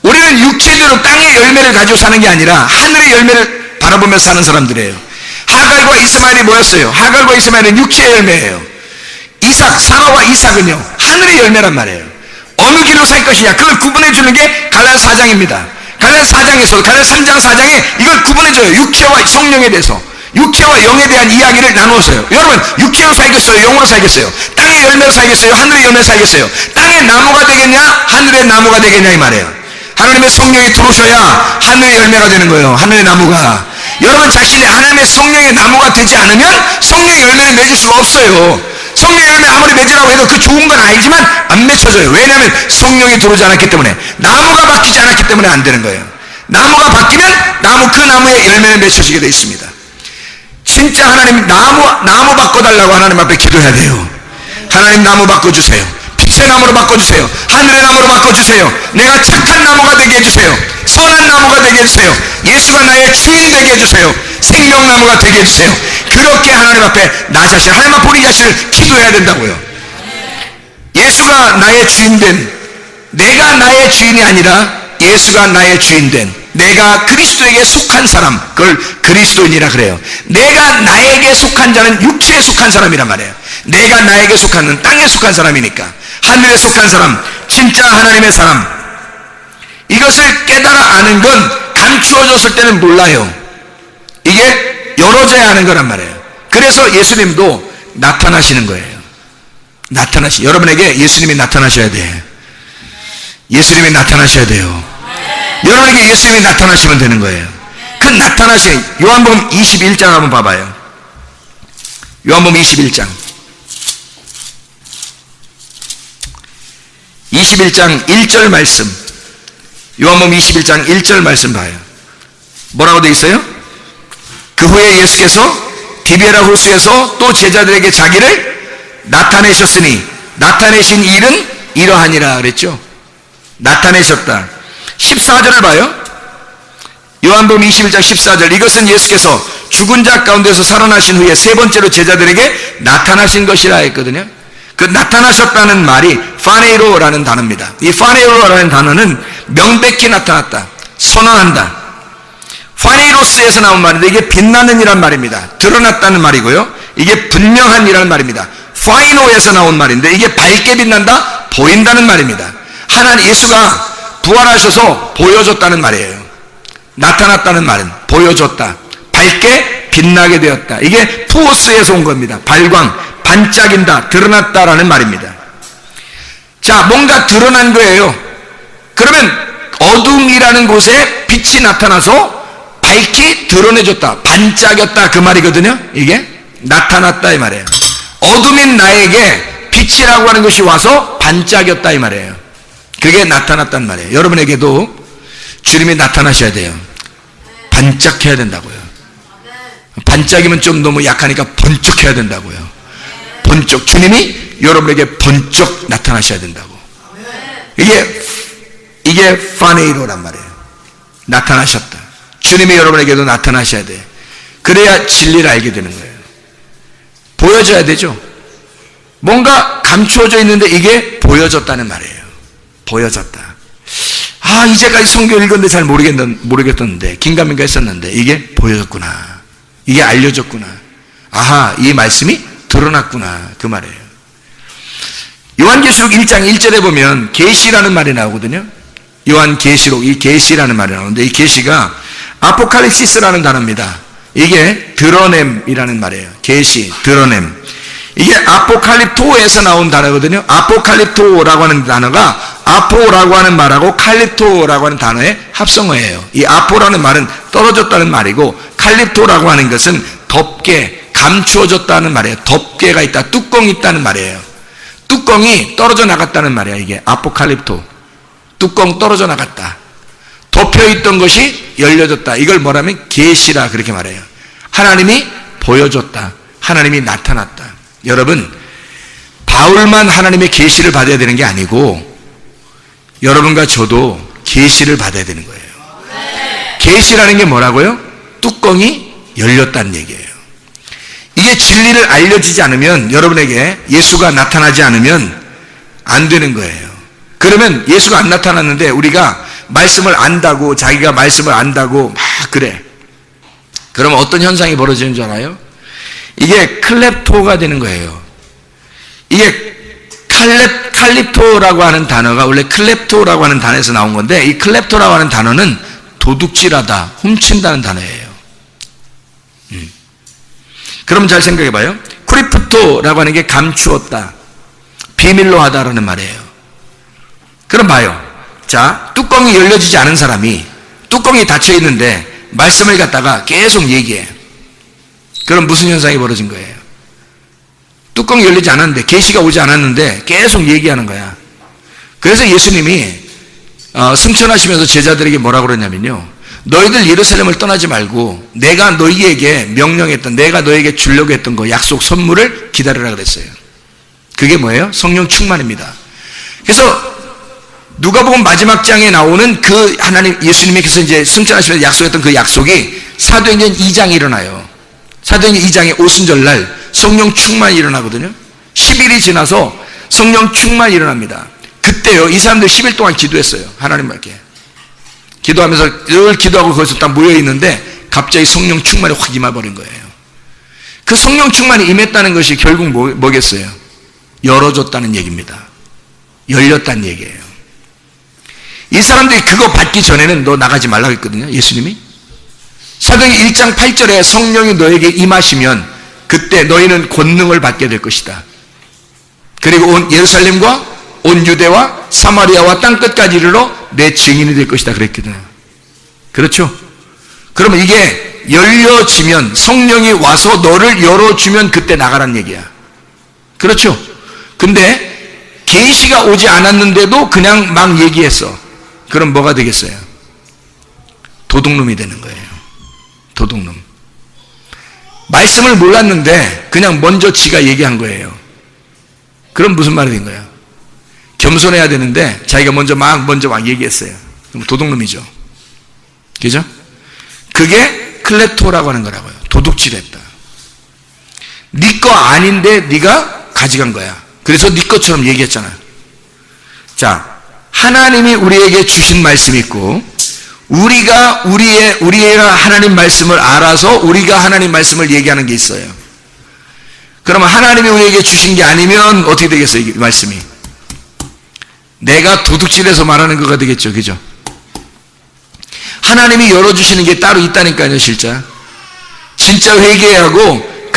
우리는 육체대로 땅의 열매를 가지고 사는 게 아니라 하늘의 열매를 바라보며 사는 사람들이에요. 하갈과 이스마엘이 뭐였어요? 하갈과 이스마엘은 육체의 열매예요. 사라와 이삭은요 하늘의 열매란 말이에요. 어느 길로 살 것이냐 그걸 구분해 주는 게 갈라디아 4장입니다. 갈라디아 4장에서 갈라디아 3장 4장에 이걸 구분해 줘요. 육체와 성령에 대해서, 육체와 영에 대한 이야기를 나누었어요. 여러분 육체로 살겠어요, 영으로 살겠어요? 땅의 열매로 살겠어요, 하늘의 열매로 살겠어요? 땅의 나무가 되겠냐, 하늘의 나무가 되겠냐 이 말이에요. 하나님의 성령이 들어오셔야 하늘의 열매가 되는 거예요. 하늘의 나무가. 여러분 자신이 하나님의 성령의 나무가 되지 않으면 성령의 열매를 맺을 수가 없어요. 성령의 열매 아무리 맺으라고 해도 그 좋은 건 알지만 안 맺혀져요. 왜냐하면 성령이 들어오지 않았기 때문에, 나무가 바뀌지 않았기 때문에 안 되는 거예요. 나무가 바뀌면 그 나무의 열매는 맺혀지게 되어 있습니다. 진짜 하나님 나무 바꿔달라고 하나님 앞에 기도해야 돼요. 하나님 나무 바꿔주세요. 빛의 나무로 바꿔주세요. 하늘의 나무로 바꿔주세요. 내가 착한 나무가 되게 해주세요. 선한 나무가 되게 해주세요. 예수가 나의 주인 되게 해주세요. 생명나무가 되게 해주세요. 그렇게 하나님 앞에 나 자신, 하나님 앞에 우리 자신을 기도해야 된다고요. 예수가 나의 주인 된, 내가 나의 주인이 아니라 예수가 나의 주인 된, 내가 그리스도에게 속한 사람, 그걸 그리스도인이라 그래요. 내가 나에게 속한 자는 육체에 속한 사람이란 말이에요. 내가 나에게 속한 는 땅에 속한 사람이니까. 하늘에 속한 사람, 진짜 하나님의 사람, 이것을 깨달아 아는 건 감추어졌을 때는 몰라요. 이게 열어져야 하는 거란 말이에요. 그래서 예수님도 나타나시는 거예요. 여러분에게 예수님이 나타나셔야 돼. 예수님이 나타나셔야 돼요. 여러분에게 예수님이 나타나시면 되는 거예요. 그 나타나신 요한복음 21장 한번 봐봐요. 요한복음 21장 1절 말씀, 요한복음 21장 1절 말씀 봐요. 뭐라고 되어 있어요? 그 후에 예수께서 디베라 호수에서 또 제자들에게 자기를 나타내셨으니 나타내신 일은 이러하니라 그랬죠. 나타내셨다. 14절을 봐요. 요한복음 21장 14절, 이것은 예수께서 죽은 자 가운데서 살아나신 후에 세 번째로 제자들에게 나타나신 것이라 했거든요. 그 나타나셨다는 말이 파네이로라는 단어입니다. 이 파네이로라는 단어는 명백히 나타났다, 선언한다. 파네이로스에서 나온 말인데 이게 빛나는 이란 말입니다. 드러났다는 말이고요. 이게 분명한 이라는 말입니다. 파이노에서 나온 말인데 이게 밝게 빛난다, 보인다는 말입니다. 하나님 예수가 부활하셔서 보여줬다는 말이에요. 나타났다는 말은 보여줬다. 밝게 빛나게 되었다. 이게 푸오스에서 온 겁니다. 발광, 반짝인다, 드러났다라는 말입니다. 자, 뭔가 드러난 거예요. 그러면 어둠이라는 곳에 빛이 나타나서 밝히 드러내줬다, 반짝였다, 그 말이거든요. 이게 나타났다 이 말이에요. 어둠인 나에게 빛이라고 하는 것이 와서 반짝였다 이 말이에요. 그게 나타났단 말이에요. 여러분에게도 주님이 나타나셔야 돼요. 반짝해야 된다고요. 반짝이면 좀 너무 약하니까 번쩍해야 된다고요. 번쩍, 주님이 여러분에게 번쩍 나타나셔야 된다고. 이게 파네이로란 말이에요. 나타나셨다. 주님이 여러분에게도 나타나셔야 돼. 그래야 진리를 알게 되는 거예요. 보여져야 되죠. 뭔가 감추어져 있는데 이게 보여졌다는 말이에요. 보여졌다. 아, 이제까지 성경 읽었는데 잘 모르겠던데, 긴가민가 했었는데 이게 보여졌구나. 이게 알려졌구나. 아하, 이 말씀이 드러났구나, 그 말이에요. 요한계시록 1장 1절에 보면 계시라는 말이 나오거든요. 요한계시록, 이 계시라는 말이 나오는데 이 계시가 아포칼립시스라는 단어입니다. 이게 드러냄이라는 말이에요. 계시, 드러냄. 이게 아포칼립토에서 나온 단어거든요. 아포칼립토라고 하는 단어가 아포라고 하는 말하고 칼립토라고 하는 단어의 합성어예요. 이 아포라는 말은 떨어졌다는 말이고 칼립토라고 하는 것은 덮개, 감추어졌다는 말이에요. 덮개가 있다, 뚜껑이 있다는 말이에요. 뚜껑이 떨어져 나갔다는 말이야. 이게 아포칼립토. 뚜껑 떨어져 나갔다. 덮여있던 것이 열려졌다. 이걸 뭐라면 계시라 그렇게 말해요. 하나님이 보여줬다. 하나님이 나타났다. 여러분, 바울만 하나님의 계시를 받아야 되는 게 아니고 여러분과 저도 계시를 받아야 되는 거예요. 계시라는 게 뭐라고요? 뚜껑이 열렸다는 얘기예요. 이게 진리를 알려지지 않으면, 여러분에게 예수가 나타나지 않으면 안 되는 거예요. 그러면 예수가 안 나타났는데 우리가 말씀을 안다고, 자기가 말씀을 안다고 막 그래. 그러면 어떤 현상이 벌어지는 줄 알아요? 이게 클렙토가 되는 거예요. 이게 칼립토라고 하는 단어가 원래 클렙토라고 하는 단어에서 나온 건데, 이 클렙토라고 하는 단어는 도둑질하다, 훔친다는 단어예요. 그럼 잘 생각해 봐요. 크리프토라고 하는 게 감추었다, 비밀로 하다라는 말이에요. 그럼 봐요. 자, 뚜껑이 열려지지 않은 사람이 뚜껑이 닫혀 있는데 말씀을 갖다가 계속 얘기해. 그럼 무슨 현상이 벌어진 거예요? 뚜껑이 열리지 않았는데, 계시가 오지 않았는데 계속 얘기하는 거야. 그래서 예수님이 승천하시면서 제자들에게 뭐라고 그러냐면요, 너희들 예루살렘을 떠나지 말고 내가 너희에게 명령했던, 내가 너희에게 주려고 했던 거, 약속 선물을 기다리라 그랬어요. 그게 뭐예요? 성령 충만입니다. 그래서 누가복음 마지막 장에 나오는 그 하나님, 예수님께서 이제 승천하시면서 약속했던 그 약속이 사도행전 2장에 일어나요. 사도행전 2장에 오순절날 성령 충만이 일어나거든요. 10일이 지나서 성령 충만이 일어납니다. 그때요, 이 사람들 10일 동안 기도했어요. 하나님께 기도하면서 늘 기도하고 거기서 딱 모여있는데 갑자기 성령 충만이 확 임해버린 거예요. 그 성령 충만이 임했다는 것이 결국 뭐겠어요? 열어줬다는 얘기입니다. 열렸다는 얘기예요. 이 사람들이 그거 받기 전에는 너 나가지 말라고 했거든요, 예수님이. 사도행전 1장 8절에 성령이 너에게 임하시면 그때 너희는 권능을 받게 될 것이다. 그리고 온 예루살렘과 온 유대와 사마리아와 땅끝까지 이르러 내 증인이 될 것이다 그랬거든요. 그렇죠? 그러면 이게 열려지면, 성령이 와서 너를 열어주면 그때 나가란 얘기야. 그렇죠? 근데 계시가 오지 않았는데도 그냥 막 얘기했어. 그럼 뭐가 되겠어요? 도둑놈이 되는 거예요. 도둑놈. 말씀을 몰랐는데 그냥 먼저 지가 얘기한 거예요. 그럼 무슨 말이 된 거예요? 겸손해야 되는데 자기가 먼저 막 얘기했어요. 그럼 도둑놈이죠. 그죠? 그게 클레토라고 하는 거라고요. 도둑질했다. 네 거 아닌데 네가 가져간 거야. 그래서 네 것처럼 얘기했잖아. 자, 하나님이 우리에게 주신 말씀이 있고, 우리가 하나님 말씀을 알아서 우리가 하나님 말씀을 얘기하는 게 있어요. 그러면 하나님이 우리에게 주신 게 아니면 어떻게 되겠어요, 이 말씀이? 내가 도둑질해서 말하는 거가 되겠죠. 그죠? 하나님이 열어주시는 게 따로 있다니까요. 진짜 회개하고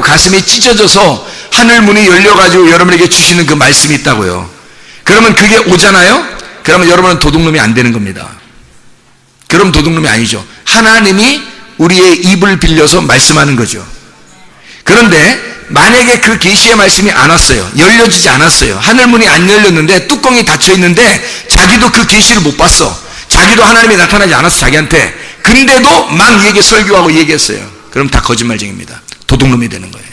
가슴이 찢어져서 하늘문이 열려가지고 여러분에게 주시는 그 말씀이 있다고요. 그러면 그게 오잖아요? 그러면 여러분은 도둑놈이 안 되는 겁니다. 그럼 도둑놈이 아니죠. 하나님이 우리의 입을 빌려서 말씀하는 거죠. 그런데 만약에 그 계시의 말씀이 안 왔어요. 열려지지 않았어요. 하늘문이 안 열렸는데 뚜껑이 닫혀 있는데 자기도 그 계시를 못 봤어. 자기도 하나님이 나타나지 않았어, 자기한테. 근데도 막 설교하고 얘기했어요. 그럼 다 거짓말쟁입니다. 도둑놈이 되는 거예요.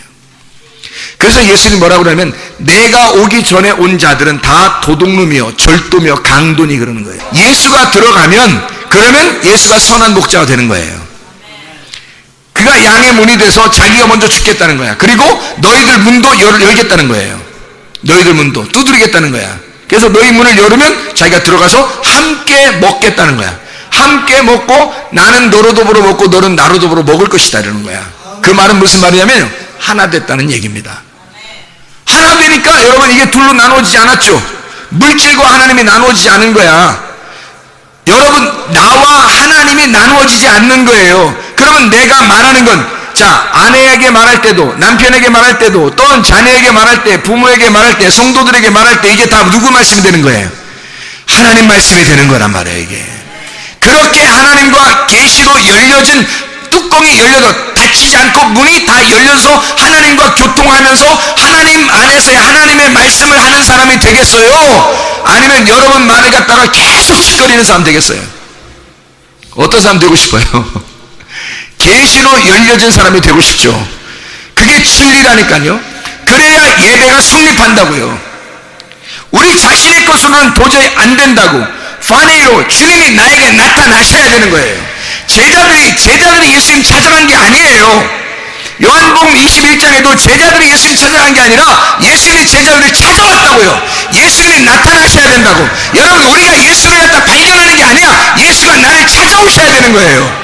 그래서 예수님이 뭐라고 그러면 내가 오기 전에 온 자들은 다 도둑놈이요 절도며 강도니 그러는 거예요. 예수가 들어가면 그러면 예수가 선한 목자가 되는 거예요. 그가 양의 문이 돼서 자기가 먼저 죽겠다는 거야. 그리고 너희들 문도 열겠다는 거예요. 너희들 문도 두드리겠다는 거야. 그래서 너희 문을 열으면 자기가 들어가서 함께 먹겠다는 거야. 함께 먹고 나는 너로 더불어 먹고 너는 나로 더불어 먹을 것이다 이러는 거야. 그 말은 무슨 말이냐면 하나 됐다는 얘기입니다. 하나 되니까 여러분 이게 둘로 나눠지지 않았죠. 물질과 하나님이 나눠지지 않은 거야. 여러분 나와 하나님이 나누어지지 않는 거예요. 그러면 내가 말하는 건 아내에게 말할 때도 남편에게 말할 때도 또는 자녀에게 말할 때 부모에게 말할 때 성도들에게 말할 때 이게 다 누구 말씀이 되는 거예요? 하나님 말씀이 되는 거란 말이에요. 이게 그렇게 하나님과 계시로 열려진 뚜껑이 열려도 닫히지 않고 문이 다 열려서 하나님과 교통하면서 하나님 안에서의 하나님의 말씀을 하는 사람이 되겠어요? 아니면 여러분 말을 갖다가 계속 짓거리는 사람 되겠어요? 어떤 사람 되고 싶어요? 계시로 열려진 사람이 되고 싶죠. 그게 진리라니까요. 그래야 예배가 성립한다고요. 우리 자신의 것으로는 도저히 안 된다고. 파네이로 주님이 나에게 나타나셔야 되는 거예요. 제자들이 예수님 찾아간 게 아니에요. 요한복음 21장에도 제자들이 예수님 찾아간 게 아니라 예수님이 제자들을 찾아왔다고요. 예수님이 나타나셔야 된다고. 여러분 우리가 예수를 갖다 발견하는 게 아니야. 예수가 나를 찾아오셔야 되는 거예요.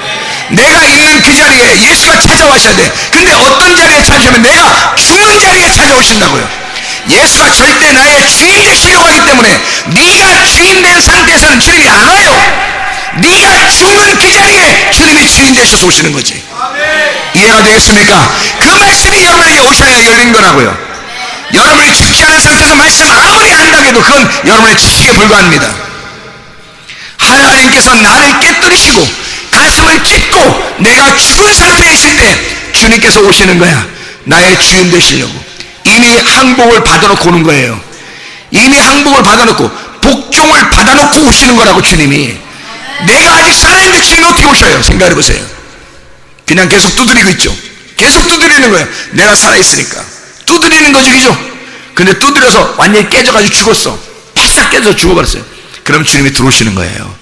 내가 있는 그 자리에 예수가 찾아와셔야 돼. 근데 어떤 자리에 찾으시면 내가 죽는 자리에 찾아오신다고요. 예수가 절대 나의 주인 되시려고 하기 때문에 네가 주인 된 상태에서는 주님이 안 와요. 네가 죽는 그 자리에 주님이 주인 되셔서 오시는 거지. 이해가 되겠습니까? 그 말씀이 여러분에게 오셔야 열린 거라고요. 여러분이 죽지 않은 상태에서 말씀 아무리 안다고 해도 그건 여러분의 지식에 불과합니다. 하나님께서 나를 깨뜨리시고 가슴을 찢고 내가 죽은 상태에 있을 때 주님께서 오시는 거야. 나의 주인 되시려고. 이미 항복을 받아놓고 오는 거예요. 이미 항복을 받아놓고 복종을 받아놓고 오시는 거라고. 주님이 내가 아직 살아있는데 주님이 어떻게 오셔요? 생각해보세요. 그냥 계속 두드리고 있죠. 계속 두드리는 거예요. 내가 살아있으니까 두드리는 거죠. 그죠? 근데 두드려서 완전히 깨져가지고 죽었어. 바싹 깨져서 죽어버렸어요. 그럼 주님이 들어오시는 거예요.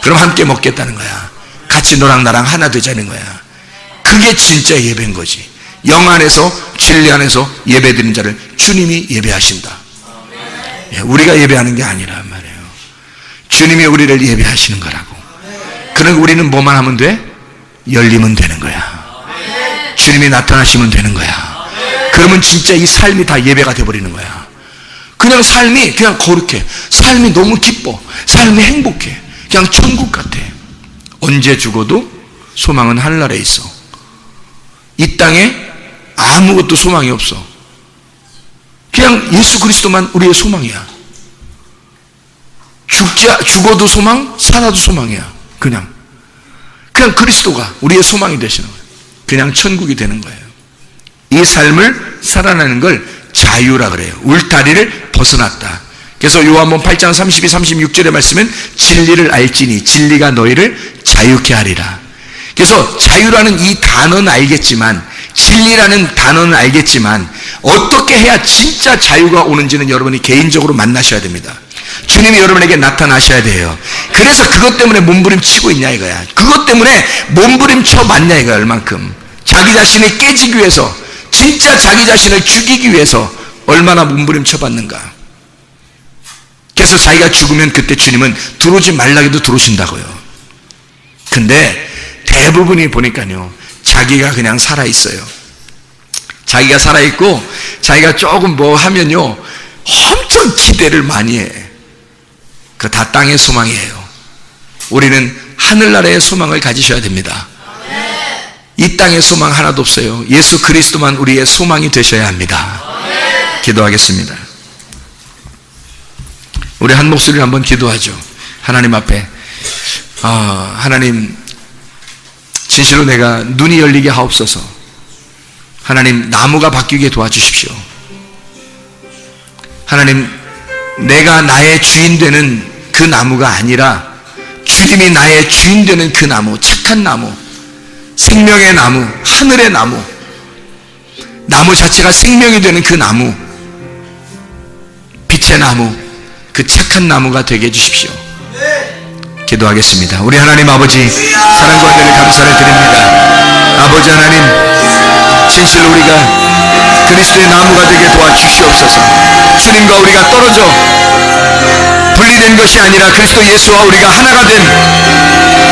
그럼 함께 먹겠다는 거야. 같이 너랑 나랑 하나 되자는 거야. 그게 진짜 예배인 거지. 영 안에서 진리 안에서 예배드리는 자를 주님이 예배하신다. 우리가 예배하는 게 아니란 말이에요. 주님이 우리를 예배하시는 거라고. 그러니까 우리는 뭐만 하면 돼? 열리면 되는 거야. 주님이 나타나시면 되는 거야. 그러면 진짜 이 삶이 다 예배가 돼버리는 거야. 그냥 삶이 그냥 거룩해. 삶이 너무 기뻐. 삶이 행복해. 그냥 천국 같아. 언제 죽어도 소망은 하늘나라에 있어. 이 땅에 아무것도 소망이 없어. 그냥 예수 그리스도만 우리의 소망이야. 죽어도 소망, 살아도 소망이야. 그냥 그리스도가 우리의 소망이 되시는 거예요. 그냥 천국이 되는 거예요. 이 삶을 살아내는 걸 자유라 그래요. 울타리를 벗어났다. 그래서 요한복음 8장 32, 36절의 말씀은 진리를 알지니 진리가 너희를 자유케 하리라. 그래서 자유라는 이 단어는 알겠지만, 진리라는 단어는 알겠지만 어떻게 해야 진짜 자유가 오는지는 여러분이 개인적으로 만나셔야 됩니다. 주님이 여러분에게 나타나셔야 돼요. 그래서 그것 때문에 몸부림치고 있냐 이거야. 그것 때문에 몸부림쳐 맞냐 이거야. 얼만큼 자기 자신이 깨지기 위해서, 진짜 자기 자신을 죽이기 위해서 얼마나 몸부림쳐 받는가. 그래서 자기가 죽으면 그때 주님은 들어오지 말라고 들어오신다고요. 근데 대부분이 보니까요, 자기가 그냥 살아있어요. 자기가 살아있고 자기가 조금 뭐 하면요 엄청 기대를 많이 해. 그 다 땅의 소망이에요. 우리는 하늘나라의 소망을 가지셔야 됩니다. 이 땅의 소망 하나도 없어요. 예수 그리스도만 우리의 소망이 되셔야 합니다. 기도하겠습니다. 우리 한 목소리로 한번 기도하죠. 하나님 앞에 하나님, 진실로 내가 눈이 열리게 하옵소서. 하나님, 나무가 바뀌게 도와주십시오. 하나님, 내가 나의 주인 되는 그 나무가 아니라 주님이 나의 주인 되는 그 나무, 착한 나무, 생명의 나무, 하늘의 나무, 나무 자체가 생명이 되는 그 나무, 빛의 나무, 그 착한 나무가 되게 해주십시오. 기도하겠습니다. 우리 하나님 아버지, 사랑과 은혜를 감사를 드립니다. 아버지 하나님, 진실로 우리가 그리스도의 나무가 되게 도와주시옵소서. 주님과 우리가 떨어져 분리된 것이 아니라 그리스도 예수와 우리가 하나가 된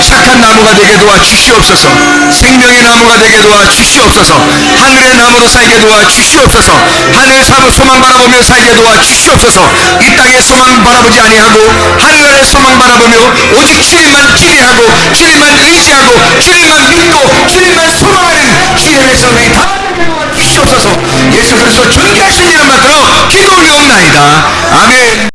착한 나무가 되게 도와주시옵소서. 생명의 나무가 되게 도와주시옵소서. 하늘의 나무로 살게 도와주시옵소서. 하늘의 소망 바라보며 살게 도와주시옵소서. 이 땅의 소망 바라보지 아니하고 하늘의 소망 바라보며 오직 주님만 기대하고 주님만 의지하고 주님만 믿고 주님만 소망하는 주님의 성령이 다 주시옵소서. 예수 그리스도 존귀하신 이름 받들어 기도 올려옵나이다. 아멘.